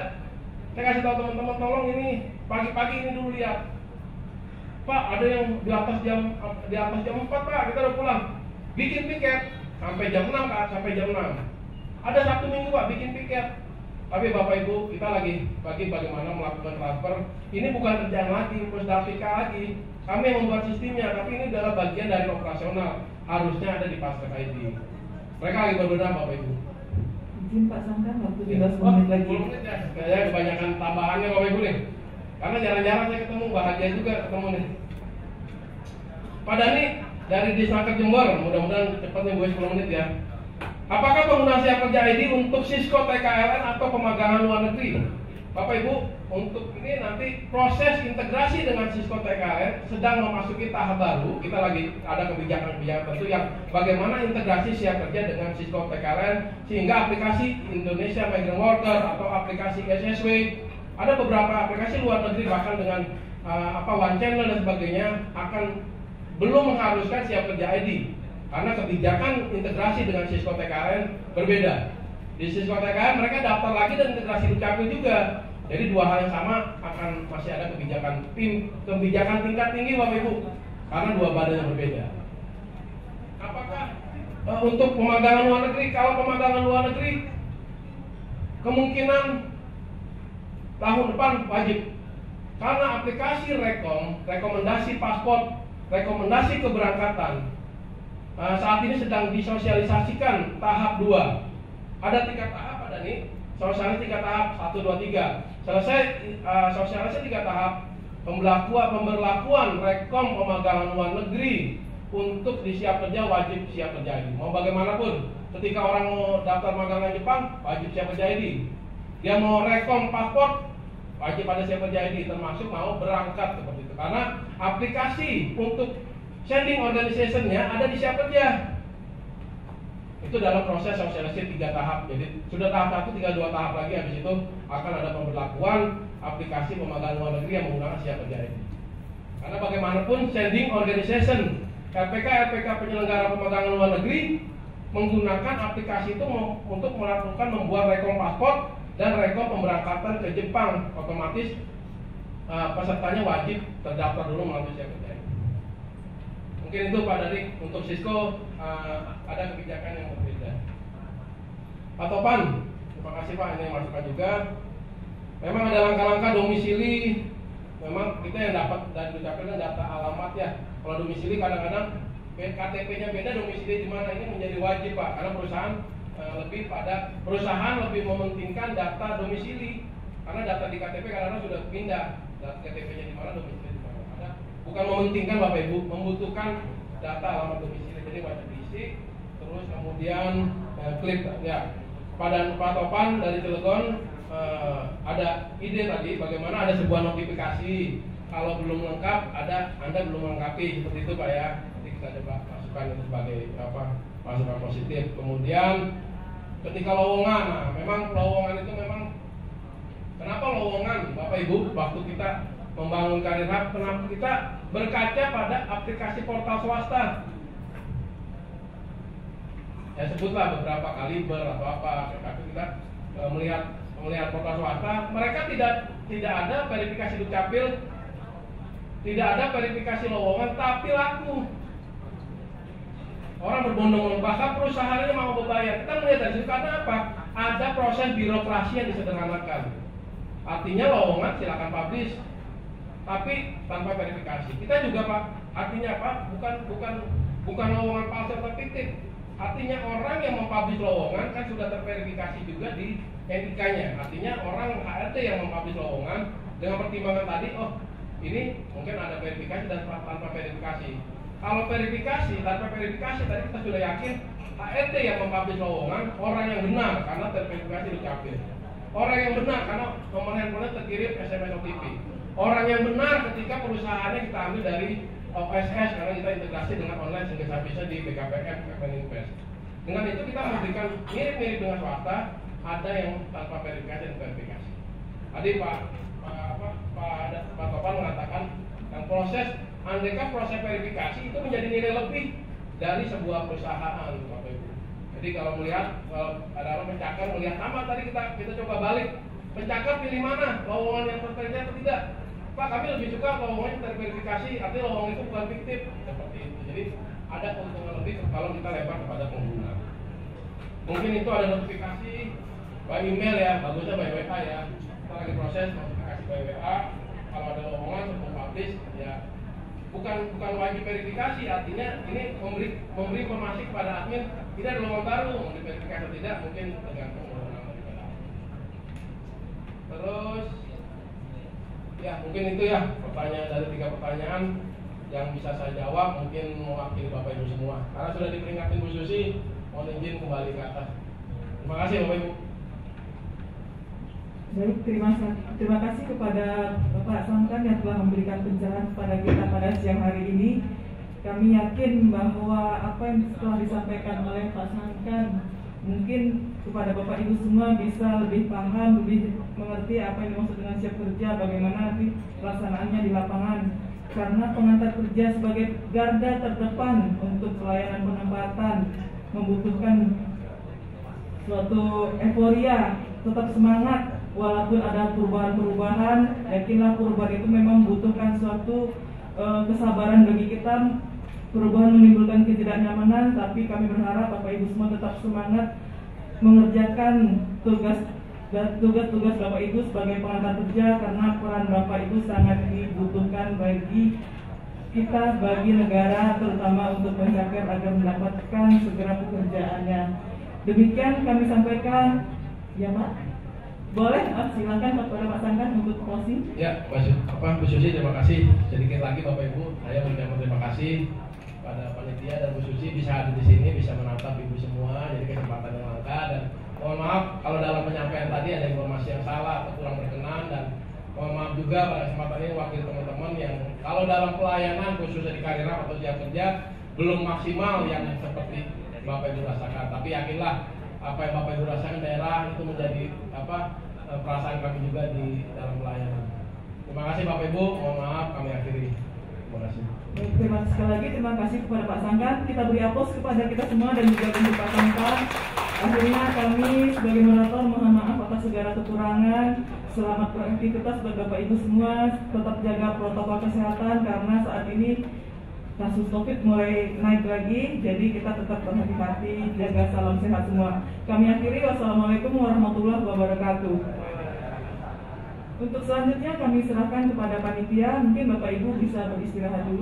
Saya kasih tahu teman-teman, tolong ini pagi-pagi ini dulu lihat. Pak, ada yang di atas jam 4 Pak, kita udah pulang. Bikin piket sampai jam 6 Kak, sampai jam 6. Ada Sabtu Minggu Pak bikin piket. Tapi Bapak Ibu, kita lagi bagaimana melakukan transfer. Ini bukan kerjaan lagi, Pusdapika lagi. Kami yang membuat sistemnya, tapi ini adalah bagian dari operasional. Harusnya ada di Pastek ID. Mereka lagi berbenah Bapak Ibu. Izin Pak Sangkan, waktu 15 menit lagi. 10 menit ya. Kayaknya kebanyakan tambahannya Bapak Ibu nih. Karena jarang-jarang saya ketemu, bahagia juga ketemu nih. Pak Dani dari Disnaker Jember, mudah-mudahan cepat nih 10 menit ya. Apakah penggunaan Siap Kerja ID untuk Cisco TKLN atau pemagangan luar negeri? Bapak Ibu, untuk ini nanti proses integrasi dengan Cisco TKLN sedang memasuki tahap baru. Kita lagi ada kebijakan-kebijakan tentu yang bagaimana integrasi Siap Kerja dengan Cisco TKLN sehingga aplikasi Indonesia Migrant Worker atau aplikasi SSW, ada beberapa aplikasi luar negeri bahkan dengan One Channel dan sebagainya akan belum mengharuskan Siap Kerja ID karena kebijakan integrasi dengan Cisco TKLN berbeda. Di Cisco TKLN mereka daftar lagi dan integrasi Dukcapil juga. Jadi dua hal yang sama akan masih ada kebijakan tingkat tinggi Bapak Ibu karena dua badan yang berbeda. Apakah untuk pemagangan luar negeri? Kalau pemagangan luar negeri kemungkinan tahun depan wajib karena aplikasi rekomendasi paspor, rekomendasi keberangkatan saat ini sedang disosialisasikan tahap 2. Ada 3 tahap, ada nih sosialisasi 3 tahap, 1, 2, 3. Selesai sosialisasi 3 tahap, pemberlakuan rekom pemagangan luar negeri untuk di Siap Kerja wajib Siap Kerja ID. Mau bagaimanapun, ketika orang mau daftar magang Jepang wajib Siap Kerja ID. Dia mau rekom paspor wajib ada Siap Kerja ID, termasuk mau berangkat seperti itu. Karena aplikasi untuk sending organization-nya ada di Siap Kerja. Itu dalam proses sosialisasi 3 tahap. Jadi sudah tahap 1, tinggal 2 tahap lagi. Habis itu akan ada pemberlakuan aplikasi pemagangan luar negeri yang menggunakan Siap Kerja ini. Karena bagaimanapun sending organization, LPK penyelenggara pemagangan luar negeri menggunakan aplikasi itu untuk melakukan membuat rekom paspor dan rekom pemberangkatan ke Jepang. Otomatis pesertanya wajib terdaftar dulu melalui Siap Kerja. Mungkin itu Pak Dari, untuk Cisco ada kebijakan yang berbeda. Pak Topan, terima kasih Pak, ini masukan juga. Memang ada langkah-langkah domisili. Memang kita yang dapat dari Dukcapil kan data alamat ya. Kalau domisili kadang-kadang KTP-nya beda, domisili di mana ini menjadi wajib Pak, karena perusahaan lebih mementingkan data domisili. Karena data di KTP kadang-kadang sudah pindah, data KTP-nya di mana, domisili di mana. Bukan mementingkan Bapak Ibu, membutuhkan data alamat domisili, jadi wajib diisi. Terus kemudian klik ya. Pak Topan dari Cilegon ada ide tadi bagaimana ada sebuah notifikasi kalau belum lengkap, Anda belum melengkapi, seperti itu Pak ya. Nanti kita coba masukkan itu sebagai masukan positif. Kemudian ketika lowongan, memang lowongan itu kenapa lowongan Bapak Ibu waktu kita membangun karir hub, kenapa kita berkaca pada aplikasi portal swasta. Ya sebutlah beberapa kaliber atau apa, tapi kita melihat portal swasta, mereka tidak ada verifikasi dukcapil, tidak ada verifikasi lowongan, tapi laku. Orang berbondong-bondong, bahkan perusahaannya mau berbayar. Kita melihat dari situ karena apa? Ada proses birokrasi yang disederhanakan. Artinya lowongan silakan publish, tapi tanpa verifikasi. Kita juga Pak, artinya apa? Bukan lowongan palsu atau fiktif. Artinya orang yang mempublish lowongan kan sudah terverifikasi juga di NIK-nya. Artinya orang HRD yang mempublish lowongan dengan pertimbangan tadi, oh ini mungkin ada verifikasi dan tanpa verifikasi. Kalau verifikasi tanpa verifikasi tadi kita sudah yakin HRD yang mempublish lowongan orang yang benar karena terverifikasi dukcapil. Orang yang benar karena nomor handphonenya terkirim SMS OTP. Orang yang benar ketika perusahaannya kita ambil dari OSS karena kita integrasi dengan online sehingga bisa di BKPM, Kemeninvest. Dengan itu kita memberikan mirip-mirip dengan swasta, ada yang tanpa verifikasi dan verifikasi. Tadi Pak Topan mengatakan yang proses, andaikan proses verifikasi itu menjadi nilai lebih dari sebuah perusahaan, Bapak Ibu. Jadi kalau melihat ada orang pencakar melihat nama tadi kita coba balik, pencakar pilih mana, lowongan yang terpercaya atau tidak? Pak, kami lebih suka lowongan yang terverifikasi, artinya lowongan itu bukan fiktif, seperti itu. Jadi ada keuntungan lebih kalau kita lempar kepada pengguna. Mungkin itu ada notifikasi by email ya, bagusnya by WA ya. Kita lagi proses notifikasi by WA. Kalau ada lowongan sebelum publish ya bukan wajib verifikasi, artinya ini memberi informasi kepada admin tidak ada lowongan baru, mau diverifikasi atau tidak mungkin tergantung lowongan daripada. Terus ya mungkin itu ya pertanyaan dari 3 pertanyaan yang bisa saya jawab, mungkin mewakili Bapak Ibu semua. Karena sudah diperingatin Bu Susi, mohon izin kembali ke atas. Terima kasih Bapak Ibu. Baik, terima kasih kepada Bapak Sangkan yang telah memberikan pencerahan kepada kita pada siang hari ini. Kami yakin bahwa apa yang telah disampaikan oleh Pak Sangkan mungkin kepada Bapak Ibu semua bisa lebih paham, lebih mengerti apa yang dimaksud dengan siap kerja, bagaimana nanti pelaksanaannya di lapangan. Karena pengantar kerja sebagai garda terdepan untuk pelayanan penempatan membutuhkan suatu euforia, tetap semangat walaupun ada perubahan-perubahan. Yakinlah perubahan itu memang membutuhkan suatu kesabaran bagi kita. Perubahan menimbulkan ketidaknyamanan, tapi kami berharap Bapak Ibu semua tetap semangat mengerjakan tugas-tugas Bapak Ibu sebagai pengantar kerja, karena peran Bapak Ibu sangat dibutuhkan bagi kita, bagi negara, terutama untuk mencapai agar mendapatkan segera pekerjaannya. Demikian kami sampaikan, ya Pak. Boleh, silakan kepada Pak Sangkan untuk closing. Ya, Bu Susi, terima kasih. Sedikit lagi Bapak Ibu, saya mengucapkan terima kasih pada panitia dan Bu Susi bisa hadir di sini, bisa menatap Ibu semua. Jadi kesempatan yang langka dan mohon maaf kalau dalam penyampaian tadi ada informasi yang salah atau kurang berkenan, dan mohon maaf juga pada kesempatan ini wakil teman-teman yang kalau dalam pelayanan khususnya di Karirap atau siap kerja belum maksimal yang seperti Bapak Ibu rasakan. Tapi yakinlah apa yang Bapak Ibu rasakan daerah itu menjadi perasaan kami juga di dalam pelayanan. Terima kasih Bapak Ibu, mohon maaf kami akhiri. Terima kasih. Terima kasih sekali lagi, terima kasih kepada Pak Sangkan. Kita beri aplaus kepada kita semua dan juga untuk Pak Sangkan. Akhirnya kami sebagai moderator mohon maaf atas segala kekurangan. Selamat beraktivitas buat Bapak Ibu semua. Tetap jaga protokol kesehatan karena saat ini kasus COVID mulai naik lagi. Jadi kita tetap berhati-hati, jaga salam sehat semua. Kami akhiri, wassalamualaikum warahmatullahi wabarakatuh. Untuk selanjutnya kami serahkan kepada panitia. Mungkin Bapak Ibu bisa beristirahat dulu.